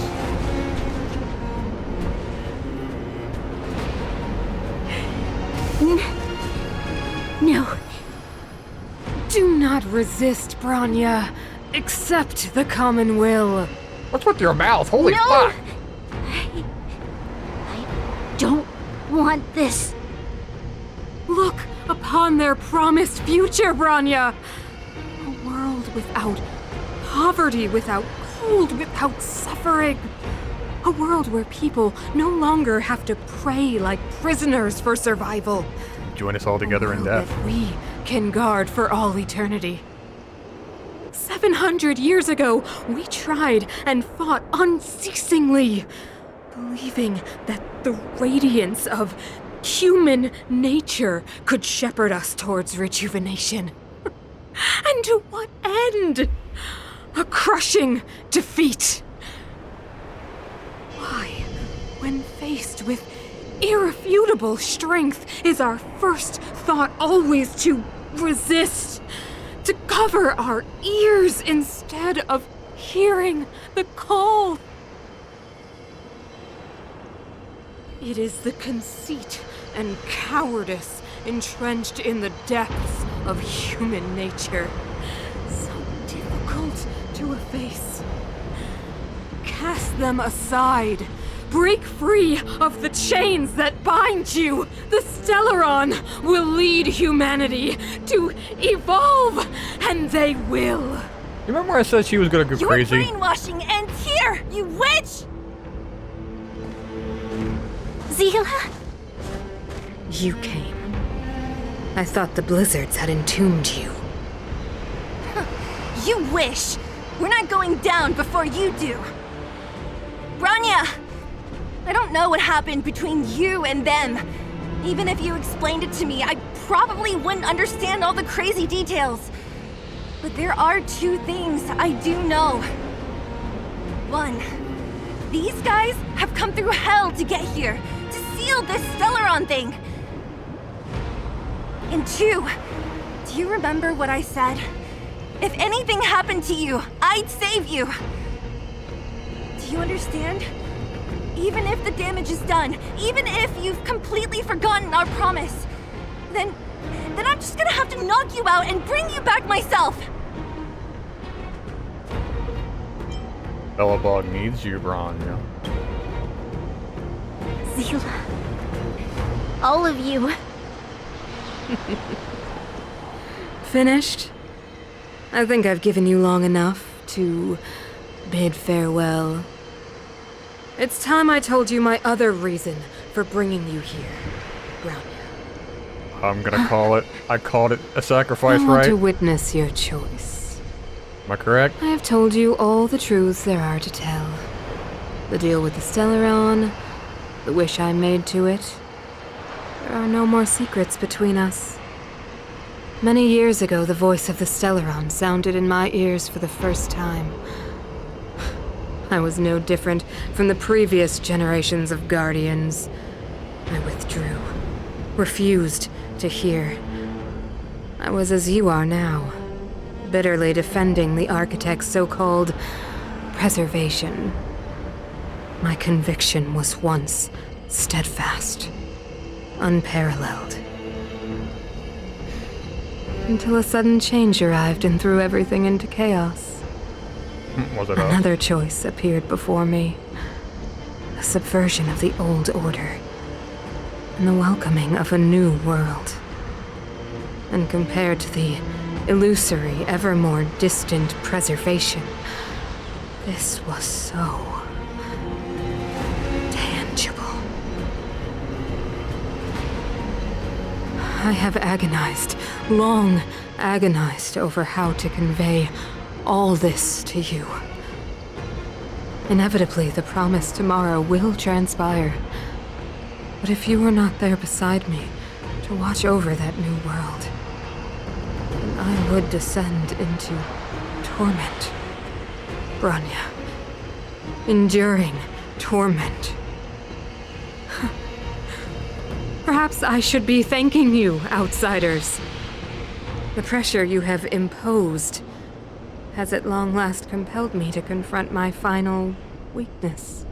No. Do not resist, Bronya. Accept the common will.
What's with your mouth? Holy
No!
fuck!
I don't want this.
Look upon their promised future, Bronya. A world without poverty, without cold, without suffering. A world where people no longer have to pray like prisoners for survival.
Join us all together in death.
That we can guard for all eternity. 700 years ago, we tried and fought unceasingly, believing that the radiance of human nature could shepherd us towards rejuvenation. And to what end? A crushing defeat. Why, when faced with irrefutable strength, is our first thought always to resist? To cover our ears instead of hearing the call? It is the conceit and cowardice entrenched in the depths of human nature, so difficult to efface. Cast them aside. Break free of the chains that bind you. The Stellaron will lead humanity to evolve, and they will.
You remember when I said she was gonna go crazy?
Your brainwashing ends here, you witch!
Zila?
You came. I thought the blizzards had entombed you.
You wish! We're not going down before you do. Bronya! I don't know what happened between you and them. Even if you explained it to me, I probably wouldn't understand all the crazy details. But there are two things I do know. One, these guys have come through hell to get here, to seal this stellaron thing. And two, do you remember what I said? If anything happened to you, I'd save you. Do you understand? Even if the damage is done, even if you've completely forgotten our promise, then I'm just gonna have to knock you out and bring you back myself.
Belobog needs you, Bronya.
Zila. All of you.
Finished? I think I've given you long enough to bid farewell. It's time I told you my other reason for bringing you here, Bronya.
I'm gonna call it. I called it a sacrifice,
I want
right?
to witness your choice.
Am I correct?
I have told you all the truths there are to tell. The deal with the stellaron, the wish I made to it. There are no more secrets between us. Many years ago, the voice of the stellaron sounded in my ears for the first time. I was no different from the previous generations of guardians. I withdrew, refused to hear. I was as you are now, bitterly defending the Architect's so-called preservation. My conviction was once steadfast, unparalleled. Until a sudden change arrived and threw everything into chaos.
Was it
Another choice appeared before me. A subversion of the old order, and the welcoming of a new world. And compared to the illusory, ever more distant preservation, this was so tangible. I have agonized, long agonized over how to convey all this to you. Inevitably, the promised tomorrow will transpire. But if you were not there beside me to watch over that new world, then I would descend into torment. Bronya. Enduring torment. Perhaps I should be thanking you, outsiders. The pressure you have imposed has at long last compelled me to confront my final weakness.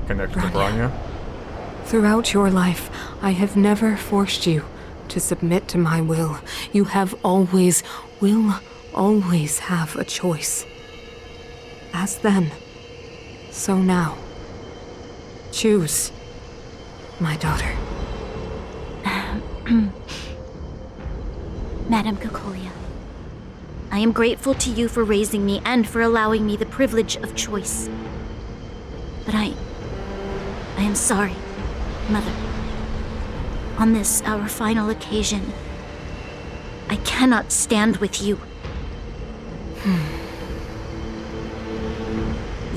Connected to Bronya?
Throughout your life, I have never forced you to submit to my will. You have always, will always have a choice. As then, so now. Choose, my daughter.
Madame Cocolia, I am grateful to you for raising me and for allowing me the privilege of choice. But I am sorry, Mother. On this, our final occasion, I cannot stand with you.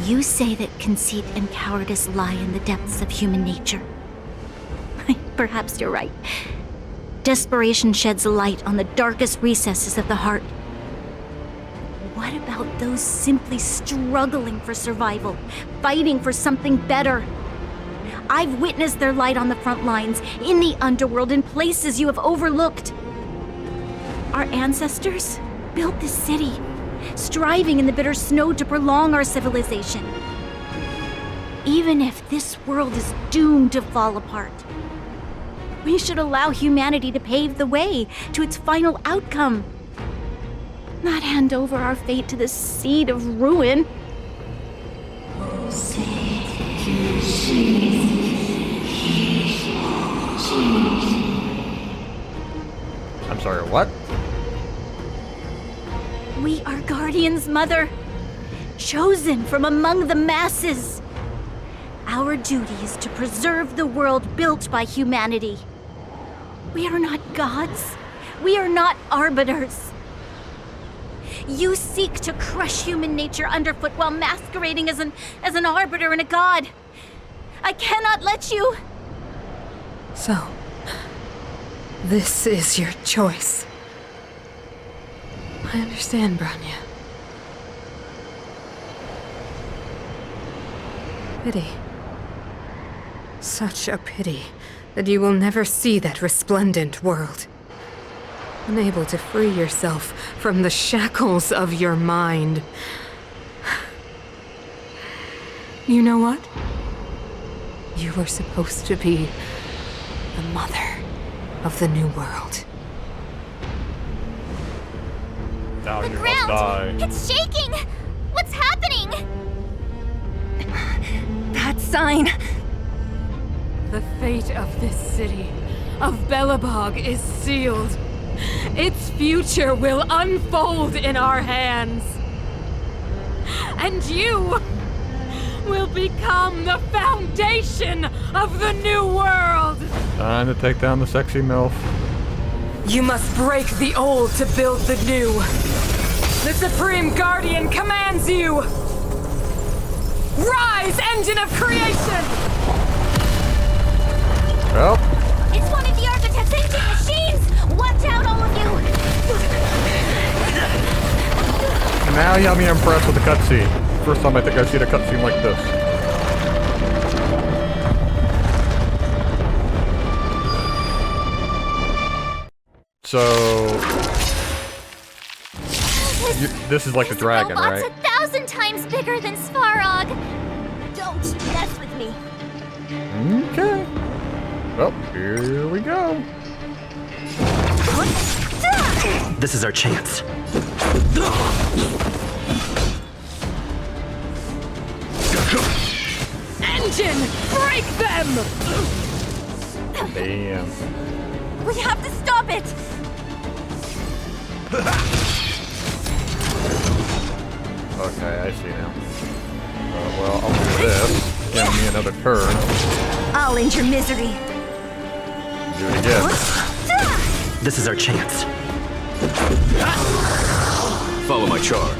You say that conceit and cowardice lie in the depths of human nature. Perhaps you're right. Desperation sheds a light on the darkest recesses of the heart. What about those simply struggling for survival, fighting for something better? I've witnessed their light on the front lines, in the underworld, in places you have overlooked. Our ancestors built this city, striving in the bitter snow to prolong our civilization. Even if this world is doomed to fall apart, we should allow humanity to pave the way to its final outcome. Not hand over our fate to the seed of ruin.
I'm sorry, what?
We are guardians, Mother. Chosen from among the masses. Our duty is to preserve the world built by humanity. We are not gods. We are not arbiters. You seek to crush human nature underfoot while masquerading as an arbiter and a god. I cannot let you.
So, this is your choice. I understand, Bronya. Pity. Such a pity that you will never see that resplendent world. Unable to free yourself from the shackles of your mind. You know what? You were supposed to be the mother of the new world.
Now
The
you
ground!
must die.
It's shaking! What's happening?
That sign.
The fate of this city, of Belobog, is sealed. Its future will unfold in our hands. And you will become the foundation of the new world!
Time to take down the sexy MILF.
You must break the old to build the new. The Supreme Guardian commands you! Rise, engine of creation!
Well.
It's one of the Architect's ancient machines! Watch out, all of you!
Now you have me impressed with the cutscene. First time I think I've seen a cutscene like this. So... this is like the dragon, right?
Robot's 1,000 times bigger than Svarog! Don't mess with me.
Okay. Well, here we go.
This is our chance.
Engine, break them!
Damn.
We have to stop it!
Okay, I see now. Well, I'll do this. Give me another turn.
I'll end your misery.
Do it again.
This is our chance.
Follow my charge.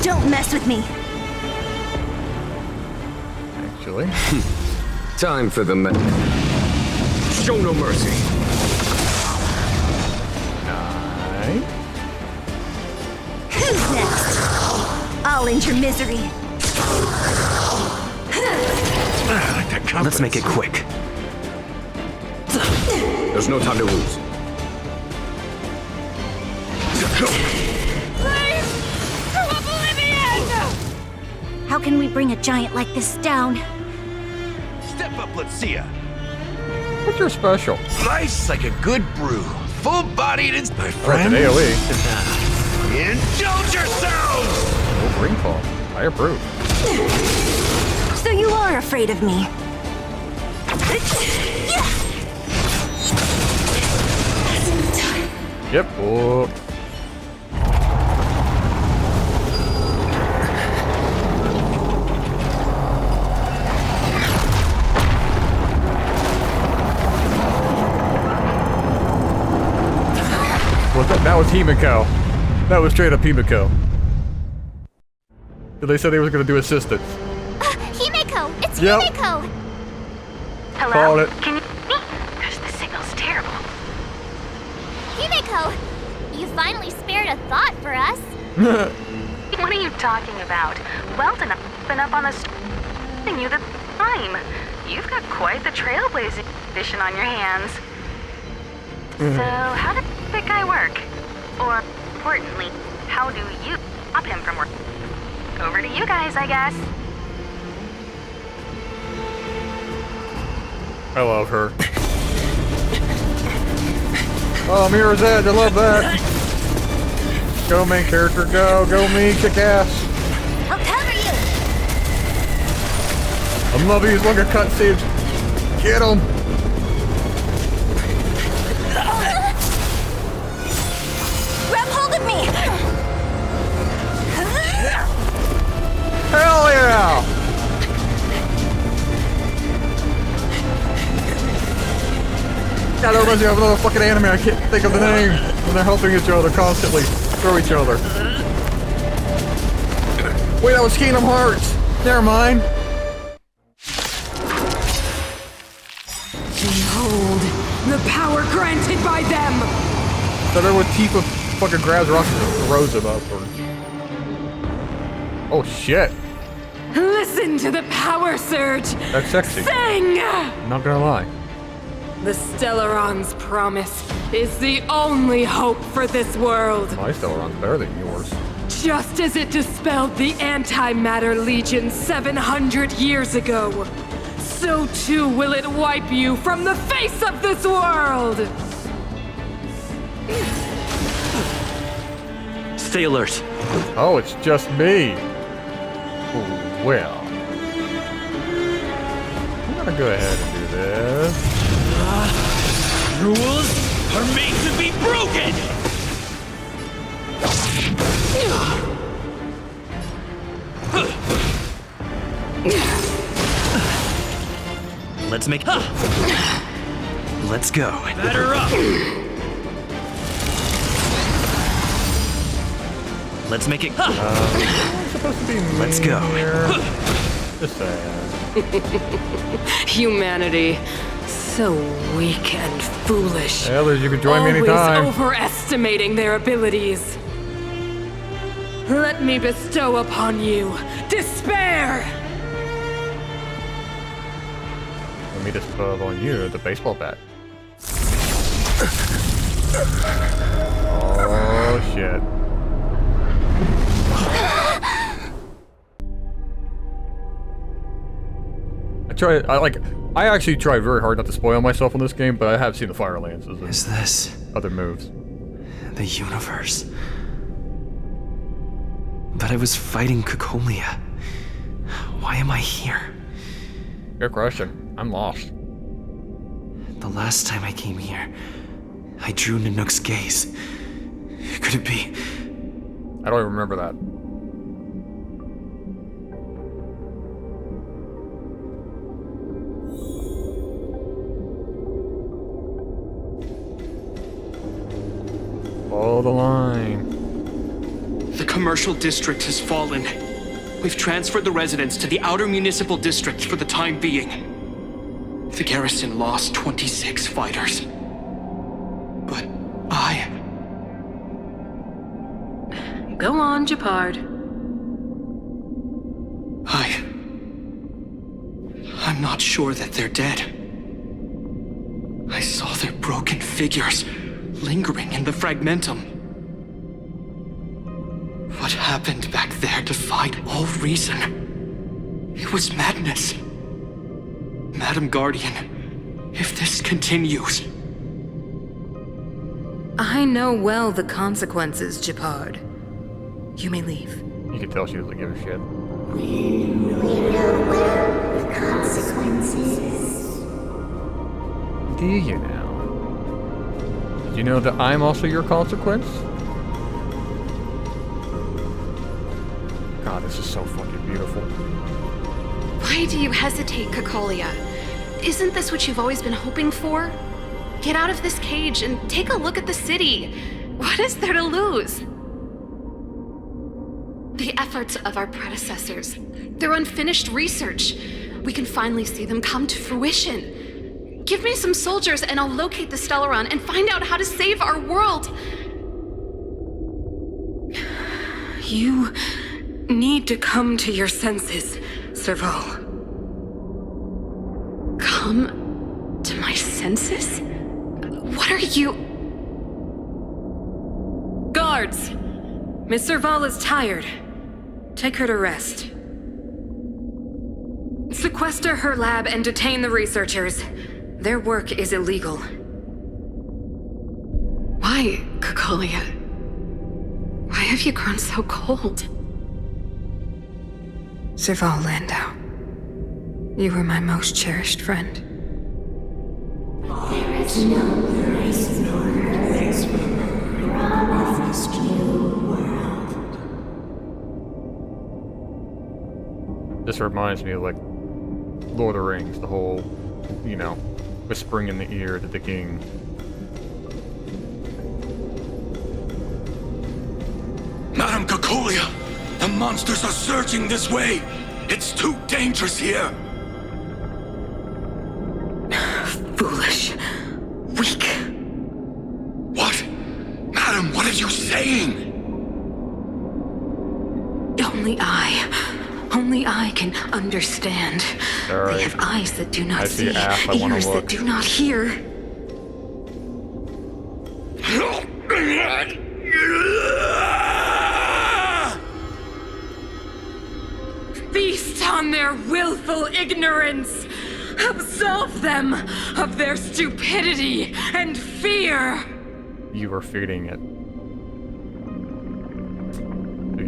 Don't mess with me.
Actually.
Time for the show no mercy.
Nine.
Who's next? I'll end your misery.
Let's make it quick.
There's no time to lose.
Please! To oblivion!
How can we bring a giant like this down?
Step up, let's see ya.
What's your special?
Nice like a good brew. Full-bodied and my
Oh, it's
friend.
an AoE.
Indulge yourselves!
Oh, ring fall. I approve.
So you are afraid of me.
Yep. Whoa. That was Himiko. That was straight up Himiko. They said they was gonna do assistance.
Himiko! It's
Yep.
Himiko!
Hello? Called it.
Can you hear me? Gosh, the signal's terrible.
Himiko! You finally spared a thought for us.
What are you talking about? Welt and I've been up on the and you the time. You've got quite the trailblazing mission on your hands. So, how does that guy work? Or, importantly, how do you stop him from working? Over to you guys, I guess.
I love her. Oh, Mirror's Edge, I love that. Go main character, go me, kick ass.
I'll cover you!
I'm loving these longer cutscenes. Get him.
Grab hold of me!
Hell yeah! God, that reminds me of another fucking anime. I can't think of the name. When they're helping each other constantly throw each other. Wait, that was Kingdom Hearts. Never mind.
Behold, the power granted by them!
So there was Tifa fucking grabs rocks and throws him upwards. Oh shit.
Listen to the power surge!
That's sexy.
Sing!
Not gonna lie.
The Stellaron's promise is the only hope for this world.
My Stellaron's better than yours.
Just as it dispelled the Antimatter Legion 700 years ago, so too will it wipe you from the face of this world!
Stay alert.
Oh, it's just me. Oh, well. I'm gonna go ahead and do this.
Rules are made to be broken!
Let's make... Let's go.
Batter up!
Let's make it...
supposed to be
Let's go.
Just
Humanity. So weak and foolish.
Elders, you can join me
Always
anytime.
overestimating their abilities. Let me bestow upon you despair!
Let me just put on you the baseball bat. Oh shit. I actually tried very hard not to spoil myself on this game, but I have seen the fire lances and
Is this
other moves.
the universe? But I was fighting Cocolia. Why am I here?
Good question. I'm lost.
The last time I came here, I drew Nanook's gaze. Could it be?
I don't even remember that. Follow the line.
The commercial district has fallen. We've transferred the residents to the outer municipal district for the time being. The garrison lost 26 fighters. But
Go on, Japard.
I'm not sure that they're dead. I saw their broken figures lingering in the fragmentum. What happened back there defied all reason. It was madness. Madam Guardian, if this continues...
I know well the consequences, Japard. You may leave.
You can tell she doesn't give a shit.
We know well the consequences.
Do you now? Did you know that I'm also your consequence? God, this is so fucking beautiful.
Why do you hesitate, Cocolia? Isn't this what you've always been hoping for? Get out of this cage and take a look at the city. What is there to lose? The efforts of our predecessors, their unfinished research. We can finally see them come to fruition. Give me some soldiers and I'll locate the stellaron and find out how to save our world.
You need to come to your senses, Serval.
Come to my senses? What are you...
Guards! Miss Serval is tired. Take her to rest. Sequester her lab and detain the researchers. Their work is illegal.
Why, Cocolia? Why have you grown so cold?
Serval Landau. You were my most cherished friend.
There is no place nor place promised new world.
This reminds me of like Lord of the Rings, the whole, you know, whispering in the ear to the king.
Madam Cocolia, the monsters are surging this way. It's too dangerous here.
Foolish. Weak.
What? Madam, what are you saying?
Only I can understand.
Sorry.
They have eyes that do not
I
see,
ass, I wanna
ears that
look.
do not hear. Feast on their willful ignorance! Absolve them of their stupidity and fear!
You were feeding it.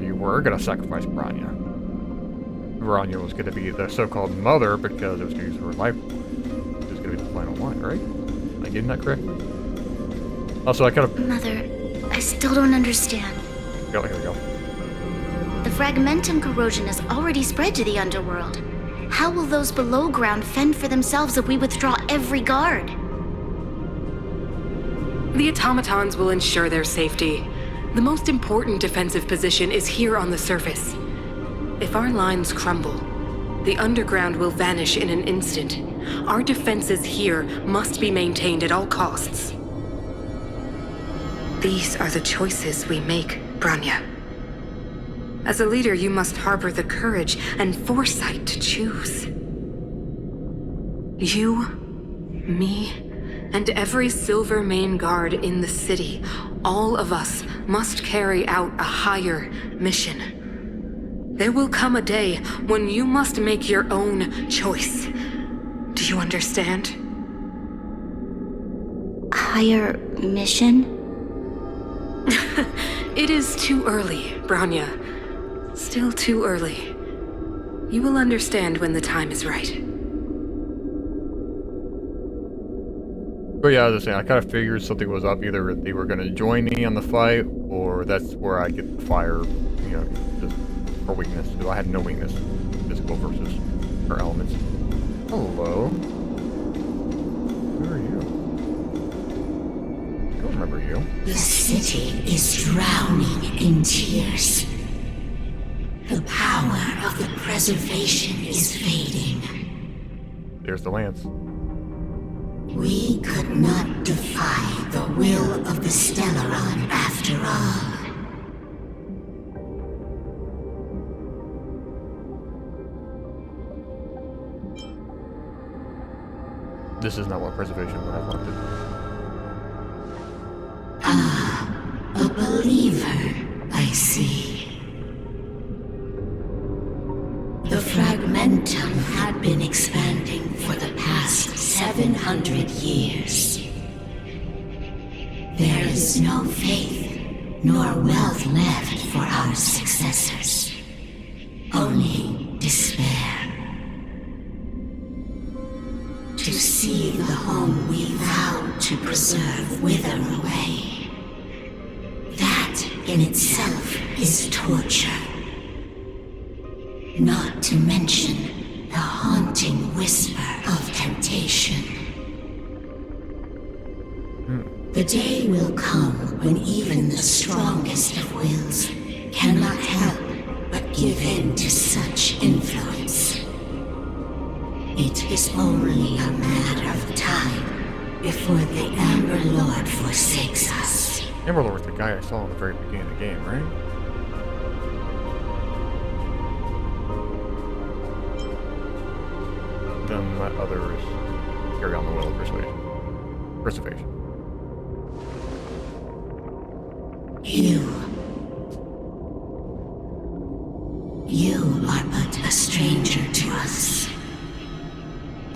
You were gonna sacrifice Branya. Branya was gonna be the so-called mother because it was gonna use her life. It was gonna be the final one, right? Am I getting that correctly? Also, I kind of...
Mother, I still don't understand.
Here we go.
The fragmentum corrosion has already spread to the underworld.
How will those below ground fend for themselves if we withdraw every guard?
The automatons will ensure their safety. The most important defensive position is here on the surface. If our lines crumble, the underground will vanish in an instant. Our defenses here must be maintained at all costs. These are the choices we make, Branya. As a leader, you must harbor the courage and foresight to choose. You, me, and every Silvermane guard in the city, all of us must carry out a higher mission. There will come a day when you must make your own choice. Do you understand?
Higher mission?
It is too early, Branya. Still too early. You will understand when the time is right.
But yeah, as I was saying, I kind of figured something was up. Either they were going to join me on the fight, or that's where I get the fire, you know, just for weakness. Because I had no weakness, physical versus her elements. Hello. Who are you? I don't remember you.
The city is drowning in tears. The power of the preservation is fading.
There's the lance.
We could not defy the will of the stellaron after all.
This is not what preservation would have wanted.
Ah, a believer, I see. The fragmentum had been expanding for the past 700 years. There is no faith nor wealth left for our successors. Only despair. To see the home we vowed to preserve wither away. That in itself is torture. Not to mention the haunting whisper of temptation. The day will come when even the strongest of wills cannot help but give in to such influence. It is only a matter of time before the Amber Lord forsakes us.
Amber Lord was the guy I saw in the very beginning of the game, right? Then let others carry on the will of persuasion. Preservation.
You are but a stranger to us.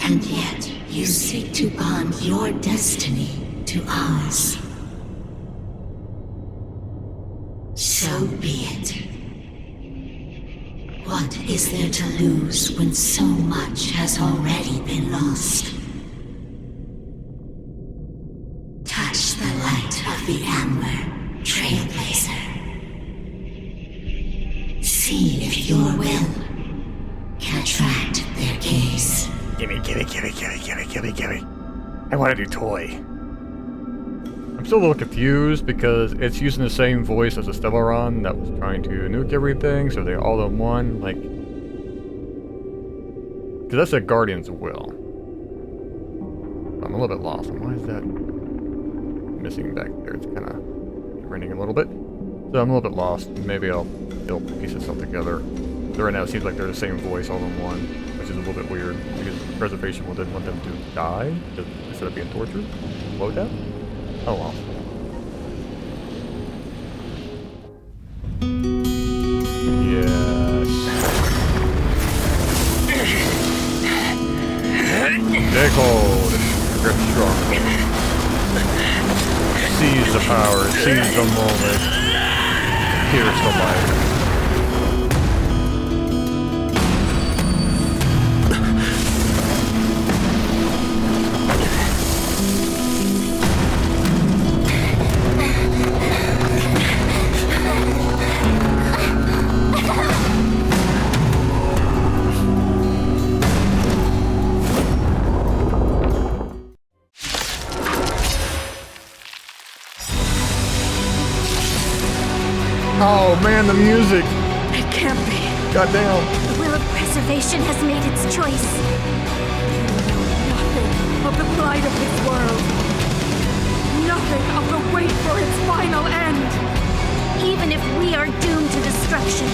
And yet you seek to bond your destiny to ours. So be it. What is there to lose when so much has already been lost? Touch the light of the Amber, Trailblazer. See if your will can attract their gaze.
Gimme. I want a new toy. I'm still a little confused because it's using the same voice as the stellaron that was trying to nuke everything, so they're all in one, like... Because that's a Guardian's will. I'm a little bit lost. Why is that missing back there? It's kind of running a little bit. So I'm a little bit lost. Maybe I'll piece this all together. So right now it seems like they're the same voice all in one, which is a little bit weird because preservation didn't want them to die instead of being tortured. Slow down? Oh well. Yes. Take hold. Grip strong. Seize the power. Seize the moment. Here's the light. Oh man, the music.
It can't be.
Goddamn.
The will of preservation has made its choice.
Nothing of the plight of this world. Nothing of the wait for its final end.
Even if we are doomed to destruction,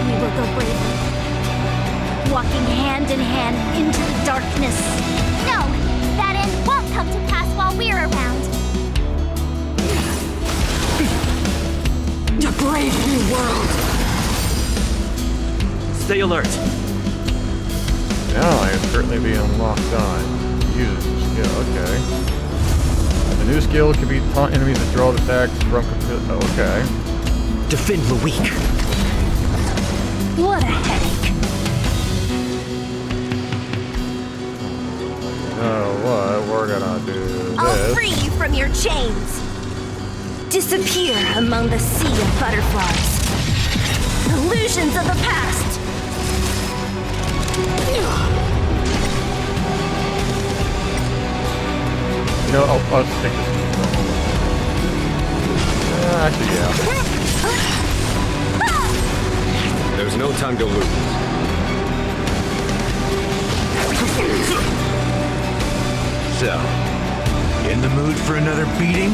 we will go bravely, walking hand in hand into the darkness. No, that end won't come to pass while we're around.
A brave new world.
Stay alert.
Now I am currently being locked on. Use the skill, okay. The new skill can be taunt enemies that draw attacks from okay.
Defend the weak.
What a headache.
What? We're gonna do this.
I'll free you from your chains. Disappear among the sea of butterflies. Illusions of the past.
You know, I'll just take this. Actually, yeah.
There's no time to lose.
So, in the mood for another beating?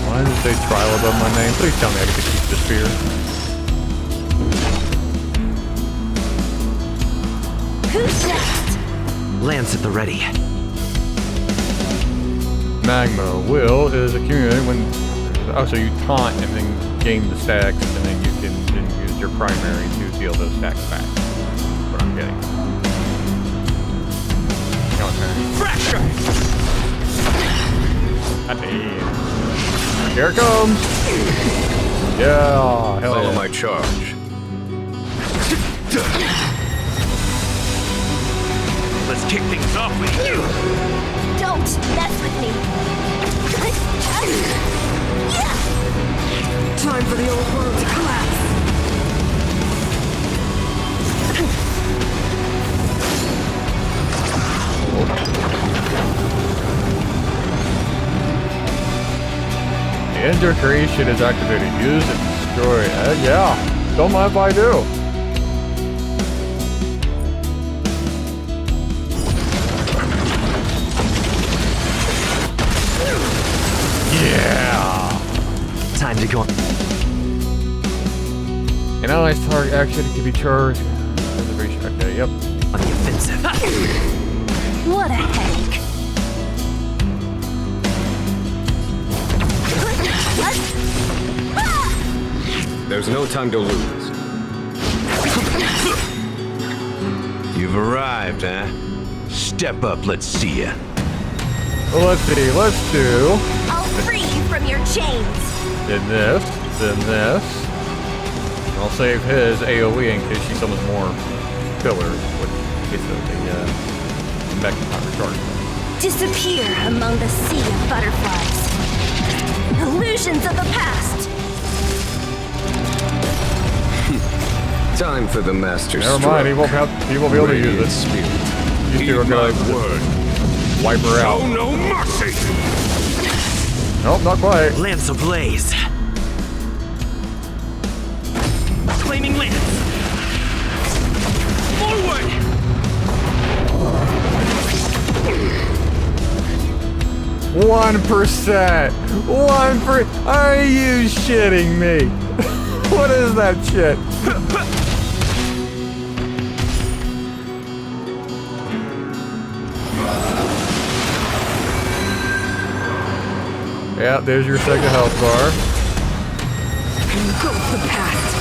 Why does it say trial above my name? Please tell me I get to keep the spear.
Who's next?
Lance at the ready.
Magma will is accumulated when. Oh, so you taunt and then gain the stacks, and then you can then use your primary to deal those stacks back. That's what I'm getting. Okay.
Fracture!
Here it comes! Yeah! Hell
Follow
yeah.
my charge.
Let's kick things off with you!
Don't mess with me.
Time for the old world to collapse.
The Ender creation is activated. Use and destroy. Yeah. Don't mind if I do. Yeah.
Time to go.
An ally's target action can be charged. Okay, yep.
On the offensive.
What a headache.
There's no time to lose.
You've arrived, huh? Step up, let's see ya.
Well, let's see. Let's do.
I'll free you from your chains.
Then this. Then this. I'll save his AoE in case she summons more pillars. With the mech not recharged.
Disappear among the sea of butterflies. Illusions of the past.
Time for the master
Never
stroke.
mind. He won't be able to use this. You two are gonna wipe her out.
Show no mercy!
Nope, not quite.
Lance ablaze. Flaming lance. Forward!
1%. 1%. Are you shitting me? What is that shit? Yeah, there's your second health bar.
Engulf the past.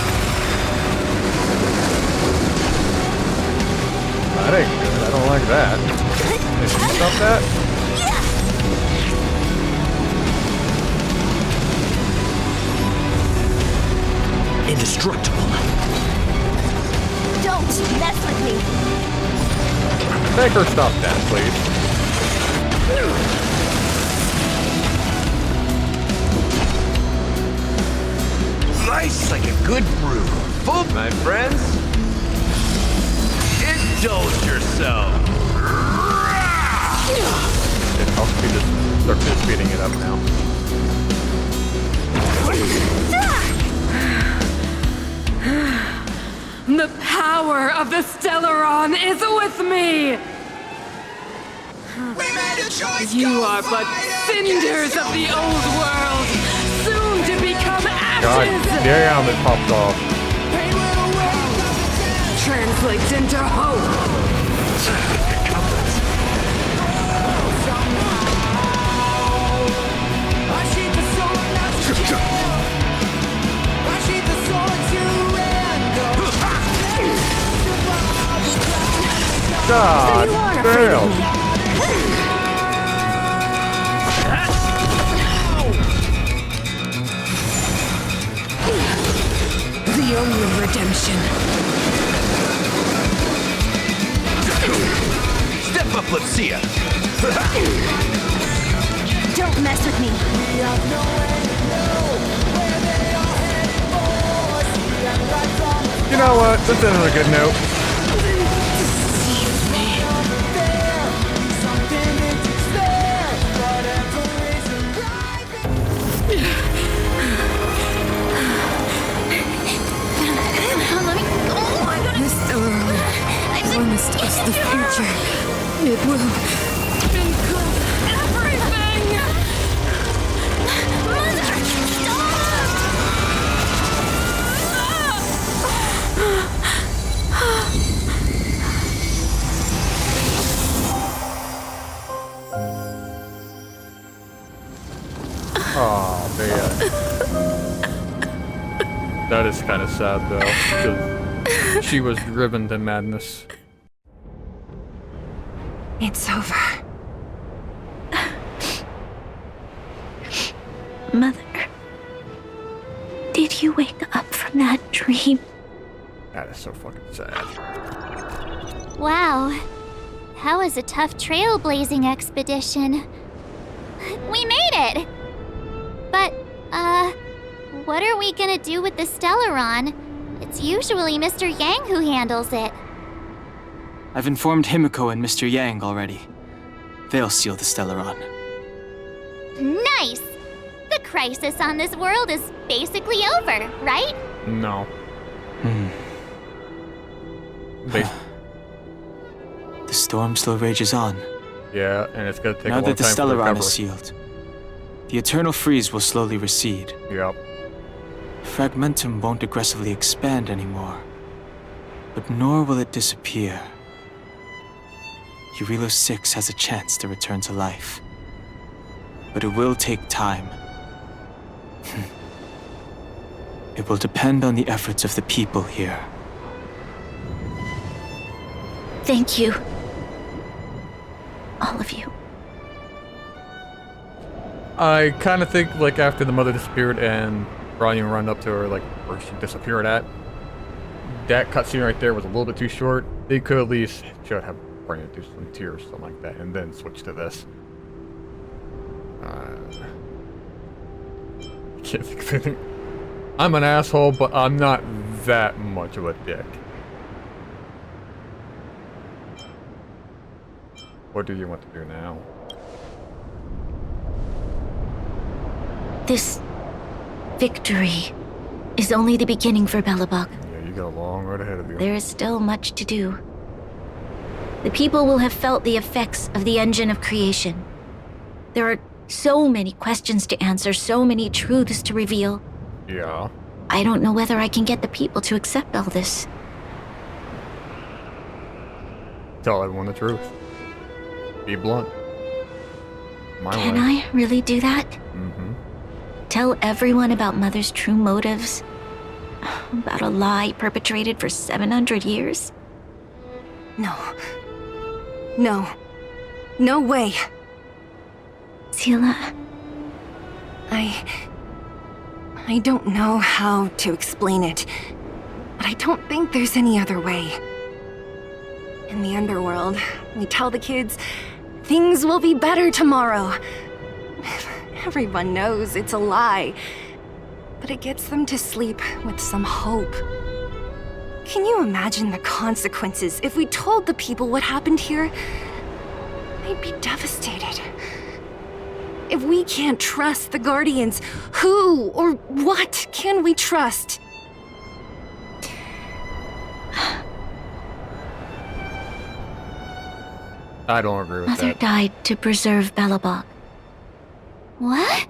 That ain't good. I don't like that. Did you stop that?
Indestructible.
Don't mess with me.
Make her stop that, please.
Nice like a good brew. Full, my friends. Indulge yourself.
I'll speed this, start speeding it up now.
power of the Stellaron is with me! You are but cinders of the old world, soon to become ashes!
God damn, it popped off.
Translates into hope!
God damn!
The only redemption.
Step up, let's see ya.
Don't mess with me.
You know what? This isn't a good note.
Promised us the future. It will include everything!
Mother,
Oh man. That is kind of sad though, because she was driven to madness.
It's over.
Mother, did you wake up from that dream?
That is so fucking sad.
Wow. That was a tough trailblazing expedition. We made it! But, what are we gonna do with the stellaron? It's usually Mr. Yang who handles it.
I've informed Himiko and Mr. Yang already. They'll seal the stellaron.
Nice! The crisis on this world is basically over, right?
No.
The storm still rages on.
Yeah, and it's gonna take
now
a long
that the
time to
stellaron
recover.
is sealed, the eternal freeze will slowly recede.
Yep.
Fragmentum won't aggressively expand anymore, but nor will it disappear. Urilo 6 has a chance to return to life, but it will take time. It will depend on the efforts of the people here.
Thank you. All of you.
I kind of think, like, after the mother disappeared and Brian ran up to her, like, where she disappeared at, that cutscene right there was a little bit too short. They could at least should have Brian do some tears, something like that, and then switch to this. I can't think of anything. I'm an asshole, but I'm not that much of a dick. What do you want to do now?
This victory is only the beginning for Belobog.
Yeah, you got a long road ahead of you.
There is still much to do. The people will have felt the effects of the engine of creation. There are so many questions to answer, so many truths to reveal.
Yeah.
I don't know whether I can get the people to accept all this.
Tell everyone the truth. Be blunt.
Can I really do that?
Mm-hmm.
Tell everyone about Mother's true motives? About a lie perpetrated for 700 years?
No. No. No way.
Sila.
I don't know how to explain it, but I don't think there's any other way. In the underworld, we tell the kids, things will be better tomorrow. Everyone knows it's a lie, but it gets them to sleep with some hope. Can you imagine the consequences if we told the people what happened here? They'd be devastated. If we can't trust the Guardians, who or what can we trust?
I don't agree with
Mother
that.
died to preserve Belobog.
What?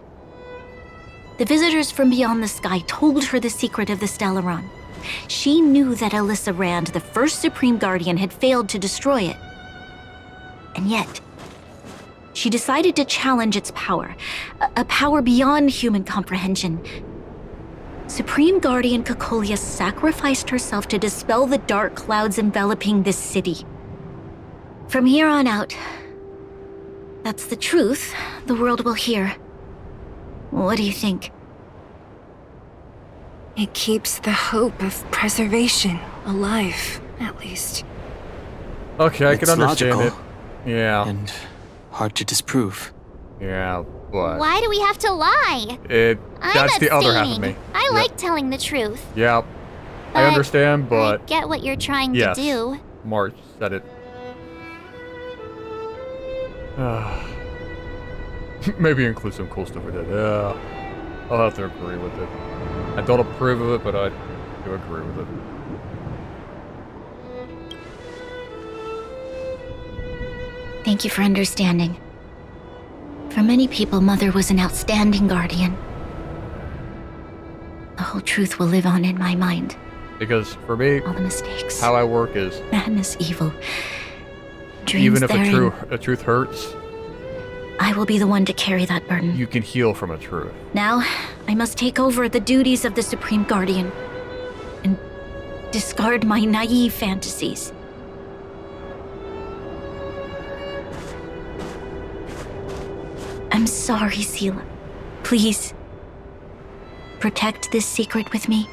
The visitors from beyond the sky told her the secret of the stellaron. She knew that Alyssa Rand, the first Supreme Guardian, had failed to destroy it. And yet, she decided to challenge its power, a power beyond human comprehension. Supreme Guardian Cocolia sacrificed herself to dispel the dark clouds enveloping this city. From here on out, that's the truth the world will hear. What do you think?
It keeps the hope of preservation alive, at least.
Okay, I can
It's
understand
logical.
it. Yeah.
And hard to disprove.
Yeah, but
Why do we have to lie?
that's the other half of me.
I like telling the truth.
Yeah. I
But
understand, but
I get what you're trying
yes,
to do.
March said it. Maybe include some cool stuff with it. Yeah. I'll have to agree with it. I don't approve of it, but I do agree with it.
Thank you for understanding. For many people, Mother was an outstanding guardian. The whole truth will live on in my mind.
Because for me,
all the mistakes,
how I work is
madness, evil, dreams
even if
therein,
a truth hurts,
I will be the one to carry that burden.
you can heal from a truth.
Now, I must take over the duties of the Supreme Guardian and discard my naive fantasies. I'm sorry, Seela. Please, protect this secret with me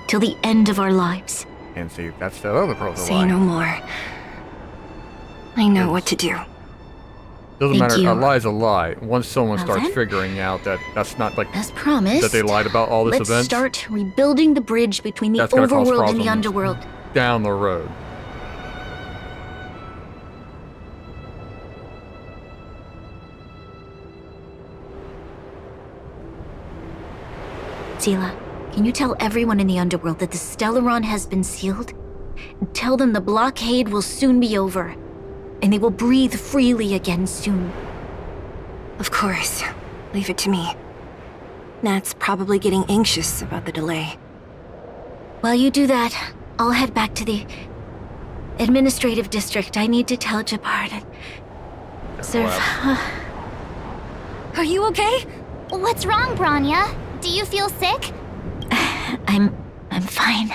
till the end of our lives.
And see, that's the other problem.
Say no more. I know what to do.
Doesn't
Thank
matter.
you.
A lie's a lie. Once someone
Well
starts
then,
figuring out that that's not like
as promised,
that they lied about all this
let's
events,
start rebuilding the bridge between the
that's gonna cause
overworld and the
problems
underworld.
down the road.
Seela, can you tell everyone in the underworld that the stellaron has been sealed? Tell them the blockade will soon be over, and they will breathe freely again soon.
Of course. Leave it to me. Nat's probably getting anxious about the delay.
While you do that, I'll head back to the administrative district. I need to tell Jabbar to serve.
Are you okay?
What's wrong, Branya? Do you feel sick?
I'm fine.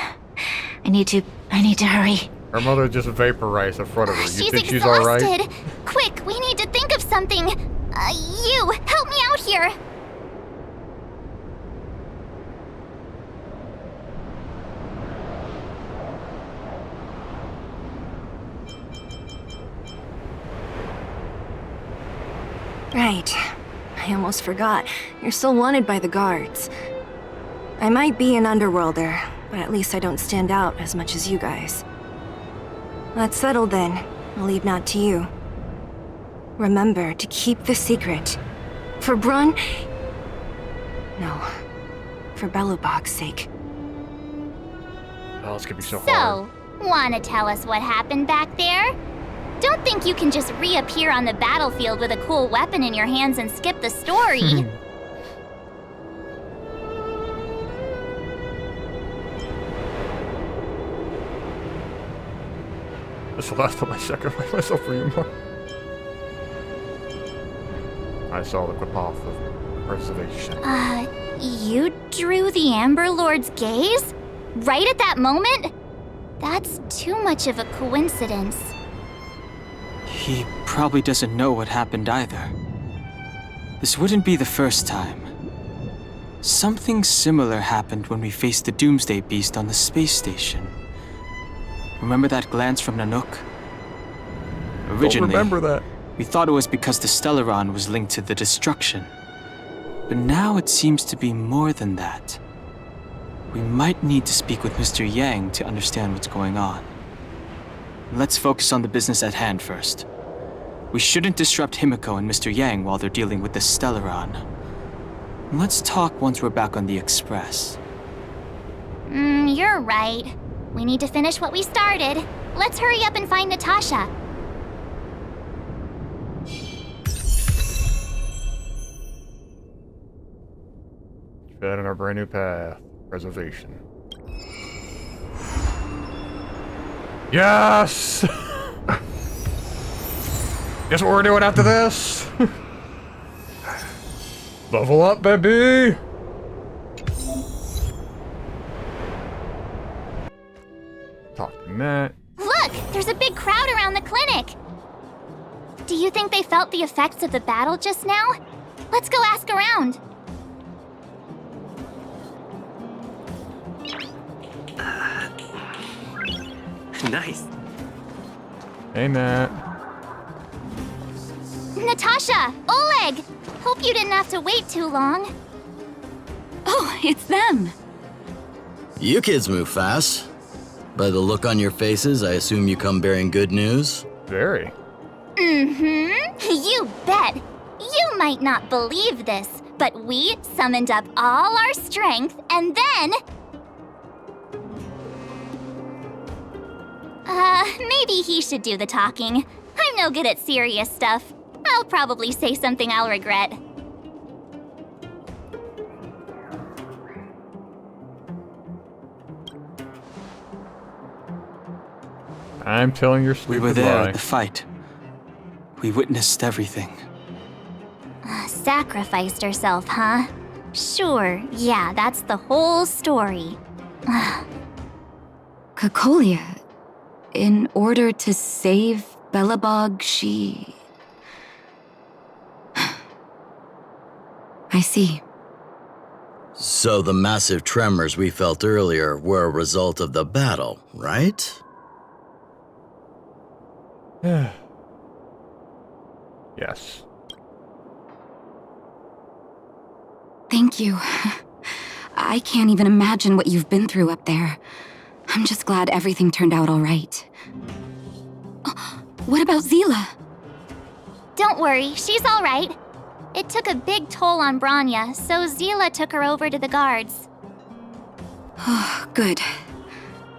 I need to hurry.
Her mother just vaporized in front of her. You
She's
think
exhausted.
she's alright?
Quick, we need to think of something. You, help me out here.
Right. I almost forgot. You're still wanted by the guards. I might be an underworlder, but at least I don't stand out as much as you guys. That's settled then. I'll leave Nat to you. Remember to keep the secret. For Brun... No. For Belobog's sake.
Oh, it's gonna be so hard.
So, wanna tell us what happened back there? Don't think you can just reappear on the battlefield with a cool weapon in your hands and skip the story.
This is the last time I sacrificed myself for you, Mark. I saw the path of preservation.
You drew the Amber Lord's gaze? Right at that moment? That's too much of a coincidence.
He probably doesn't know what happened either. This wouldn't be the first time. Something similar happened when we faced the Doomsday Beast on the space station. Remember that glance from Nanook? Originally,
remember that.
We thought it was because the stellaron was linked to the destruction. But now it seems to be more than that. We might need to speak with Mr. Yang to understand what's going on. Let's focus on the business at hand first. We shouldn't disrupt Himiko and Mr. Yang while they're dealing with the stellaron. Let's talk once we're back on the Express.
You're right. We need to finish what we started. Let's hurry up and find Natasha.
Tread on our brand new path. Preservation. Yes! Guess what we're doing after this? Level up, baby! Talk to Matt.
Look! There's a big crowd around the clinic! Do you think they felt the effects of the battle just now? Let's go ask around.
Nice.
Hey, Matt.
Natasha! Oleg! Hope you didn't have to wait too long.
Oh, it's them.
You kids move fast. By the look on your faces, I assume you come bearing good news?
Very.
Mm-hmm. You bet. You might not believe this, but we summoned up all our strength and then... maybe he should do the talking. I'm no good at serious stuff. I'll probably say something I'll regret.
I'm telling your sweet
We were there
goodbye.
at the fight. We witnessed everything.
Sacrificed herself, huh? Sure, yeah, that's the whole story.
Cocolia, in order to save Belobog, she... I see.
So the massive tremors we felt earlier were a result of the battle, right?
Yes.
Thank you. I can't even imagine what you've been through up there. I'm just glad everything turned out all right. What about Zila?
Don't worry, she's all right. It took a big toll on Branya, so Zila took her over to the guards.
Oh, good.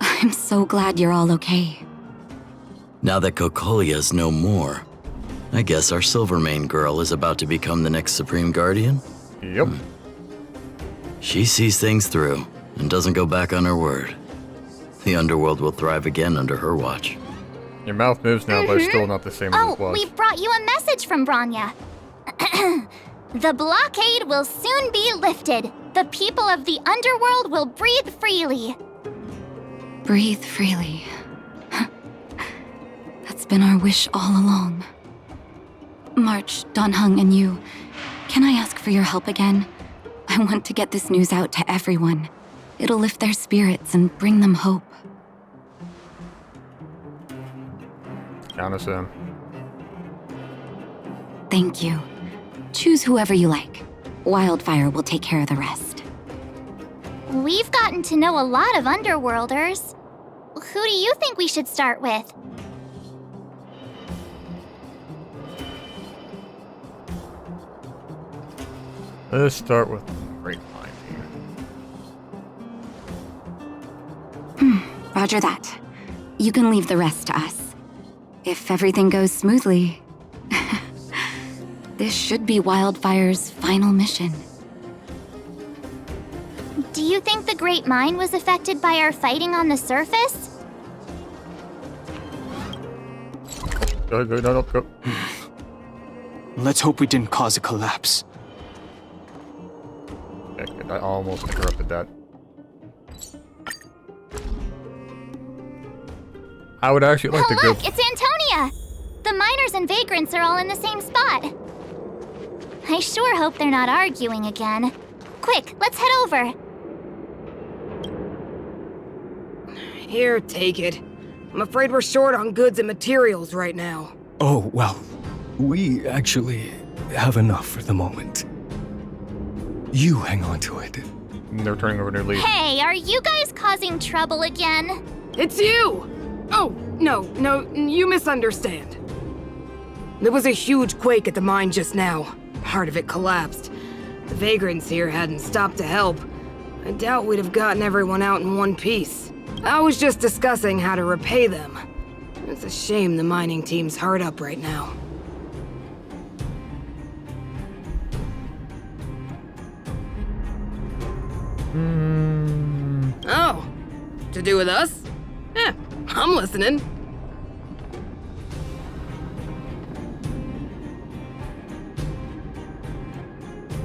I'm so glad you're all okay.
Now that Cocolia's no more, I guess our Silvermane girl is about to become the next Supreme Guardian?
Yep.
She sees things through and doesn't go back on her word. The underworld will thrive again under her watch.
Your mouth moves now, but it's still not the same as it was.
We brought you a message from Branya. The blockade will soon be lifted. The people of the underworld will breathe freely.
Breathe freely. That's been our wish all along. March, Donhung, and you, can I ask for your help again? I want to get this news out to everyone. It'll lift their spirits and bring them hope.
Count us in.
Thank you. Choose whoever you like. Wildfire will take care of the rest.
We've gotten to know a lot of underworlders. Who do you think we should start with?
Let's start with Great Mind.
Roger that. You can leave the rest to us. If everything goes smoothly, this should be Wildfire's final mission.
Do you think the Great Mine was affected by our fighting on the surface?
Go.
Let's hope we didn't cause a collapse.
I almost interrupted that. I would actually like to go.
Look, it's Antonia! The miners and vagrants are all in the same spot. I sure hope they're not arguing again. Quick, let's head over.
Here, take it. I'm afraid we're short on goods and materials right now.
Oh, well, we actually have enough for the moment. You hang on to it.
They're turning over their leaf.
Hey, are you guys causing trouble again?
It's you! Oh, no, you misunderstand. There was a huge quake at the mine just now. Part of it collapsed. The vagrants here hadn't stopped to help. I doubt we'd have gotten everyone out in one piece. I was just discussing how to repay them. It's a shame the mining team's hard up right now. Oh, to do with us? I'm listening.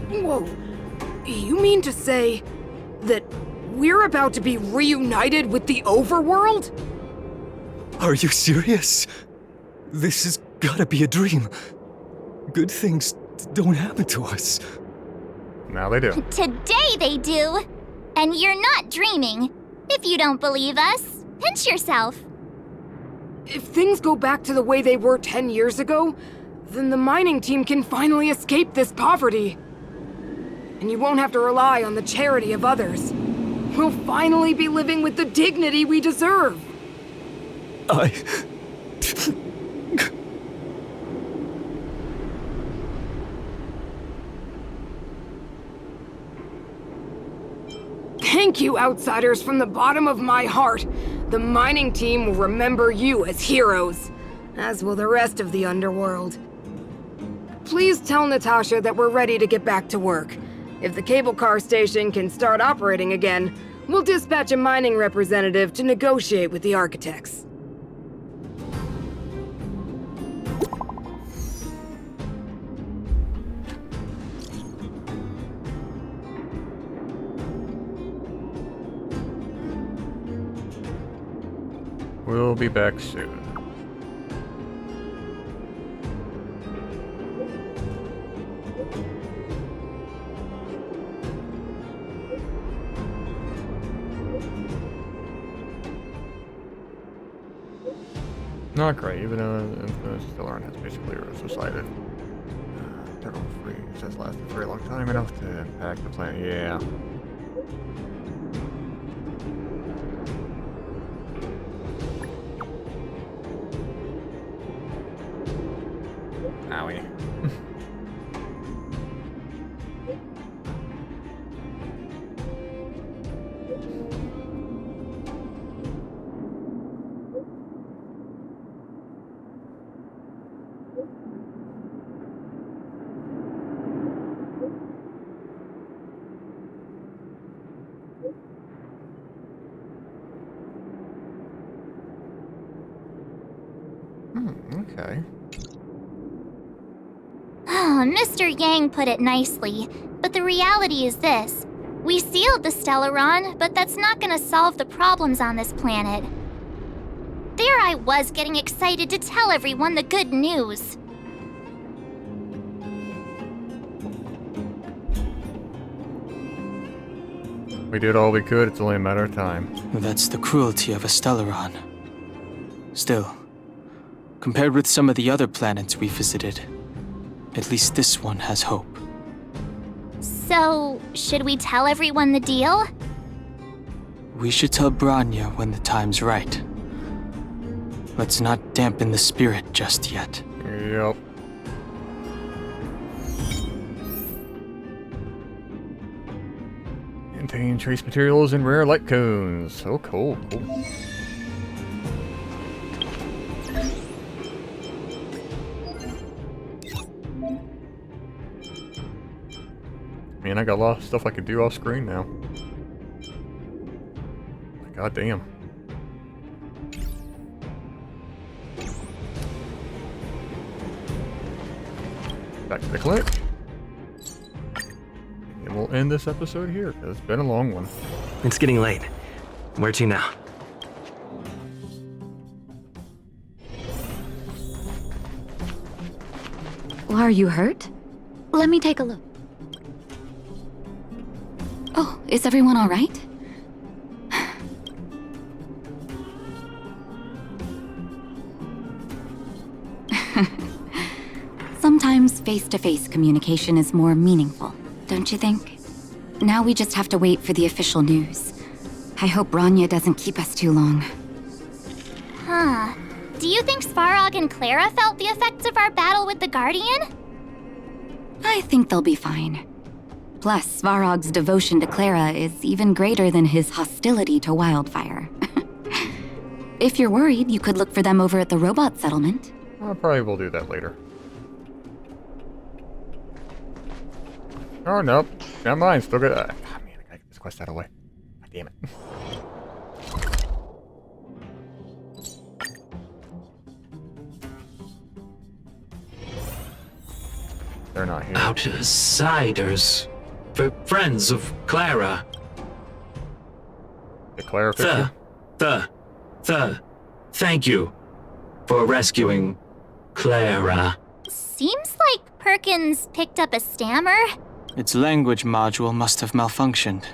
Whoa, you mean to say that we're about to be reunited with the overworld?
Are you serious? This has gotta be a dream. Good things don't happen to us.
Now they do.
Today they do. And you're not dreaming. If you don't believe us, pinch yourself.
If things go back to the way they were 10 years ago, then the mining team can finally escape this poverty. And you won't have to rely on the charity of others. We'll finally be living with the dignity we deserve. Thank you, outsiders, from the bottom of my heart. The mining team will remember you as heroes, as will the rest of the underworld. Please tell Natasha that we're ready to get back to work. If the cable car station can start operating again, we'll dispatch a mining representative to negotiate with the architects.
We'll be back soon. Not great, even though the stellaron has basically subsided. Eternal freeze has lasted a very long time, enough to impact the planet. Yeah. Owie. Okay.
Mr. Yang put it nicely, but the reality is this. We sealed the stellaron, but that's not gonna solve the problems on this planet. There I was getting excited to tell everyone the good news.
We did all we could, it's only a matter of time.
That's the cruelty of a stellaron. Still, compared with some of the other planets we visited, at least this one has hope.
So, should we tell everyone the deal?
We should tell Branya when the time's right. Let's not dampen the spirit just yet.
Yep. Contain trace materials and rare light cones. Oh, cool. Man, I got a lot of stuff I could do off screen now. God damn. Back to the clinic. And we'll end this episode here, because it's been a long one.
It's getting late. Where to now?
Are you hurt? Let me take a look. Oh, is everyone all right? Sometimes face-to-face communication is more meaningful, don't you think? Now we just have to wait for the official news. I hope Branya doesn't keep us too long.
Huh. Do you think Svarog and Clara felt the effects of our battle with the Guardian?
I think they'll be fine. Plus, Svarog's devotion to Clara is even greater than his hostility to Wildfire. If you're worried, you could look for them over at the robot settlement.
I probably will do that later. Oh, nope. Never mind. Still good. Man, I gotta get this quest out of the way. God damn it. They're not here.
Outsiders. Friends of Clara.
The Clara picture?
Thank you for rescuing Clara.
Seems like Perkins picked up a stammer.
Its language module must have malfunctioned.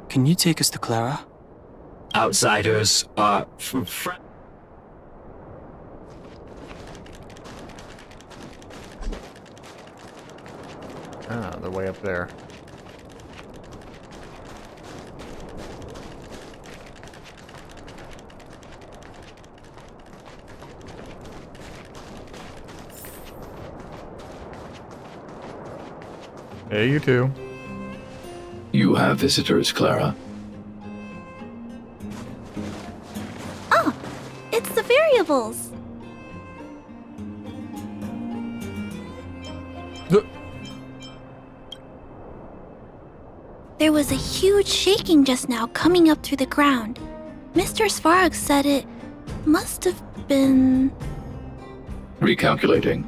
Can you take us to Clara?
Outsiders are
Ah, they're way up there. Hey, you two.
You have visitors, Clara.
Oh, it's the variables. There was a huge shaking just now coming up through the ground. Mr. Svarog said it must have been...
Recalculating.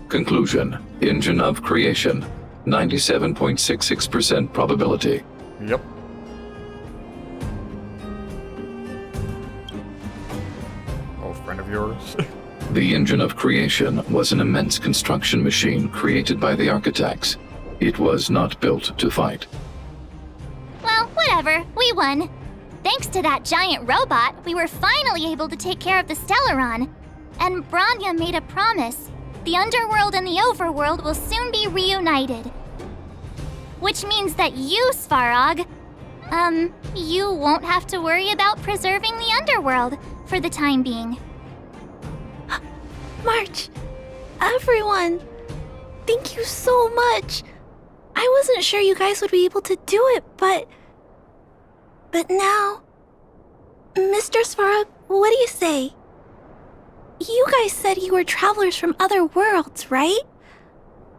Conclusion. Engine of creation. 97.66% probability.
Yep. Old friend of yours.
The engine of creation was an immense construction machine created by the architects. It was not built to fight.
Well, whatever. We won. Thanks to that giant robot, we were finally able to take care of the Stellaron. And Branya made a promise. The underworld and the overworld will soon be reunited. Which means that you, Svarog, you won't have to worry about preserving the underworld for the time being. March, everyone, thank you so much. I wasn't sure you guys would be able to do it, but now... Mr. Svarog, what do you say? You guys said you were travelers from other worlds, right?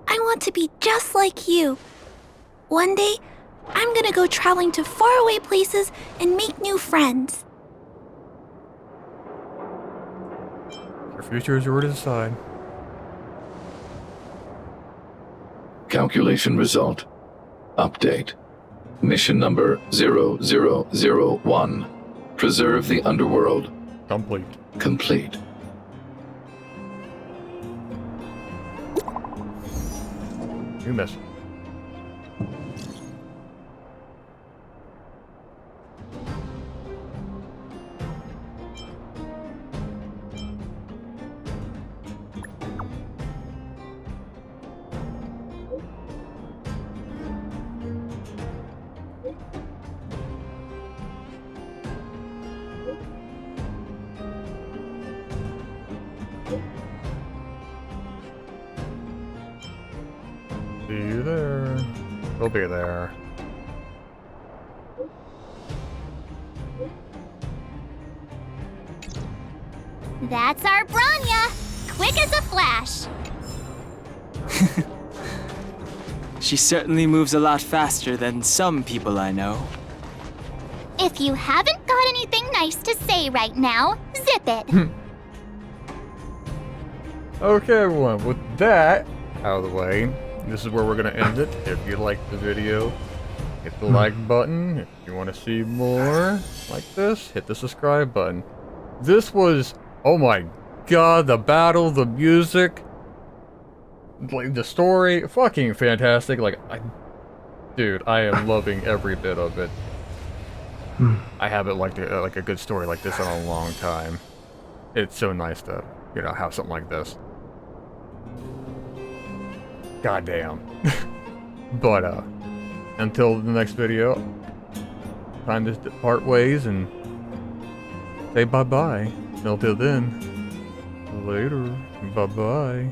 I want to be just like you. One day, I'm gonna go traveling to faraway places and make new friends.
Your future is yours to decide.
Calculation result. Update. Mission number 0001. Preserve the underworld.
Complete.
Complete.
You missed. See you there. We'll be there.
That's our Branya! Quick as a flash!
She certainly moves a lot faster than some people I know.
If you haven't got anything nice to say right now, zip it!
Okay, everyone, with that out of the way, this is where we're going to end it. If you liked the video, hit the like button. If you want to see more like this, hit the subscribe button. This was, oh my god, the battle, the music, like the story, fucking fantastic. Dude, I am loving every bit of it. I haven't liked like a good story like this in a long time. It's so nice to, you know, have something like this. Goddamn. But until the next video, time to part ways and say bye-bye. Until then, later. Bye-bye.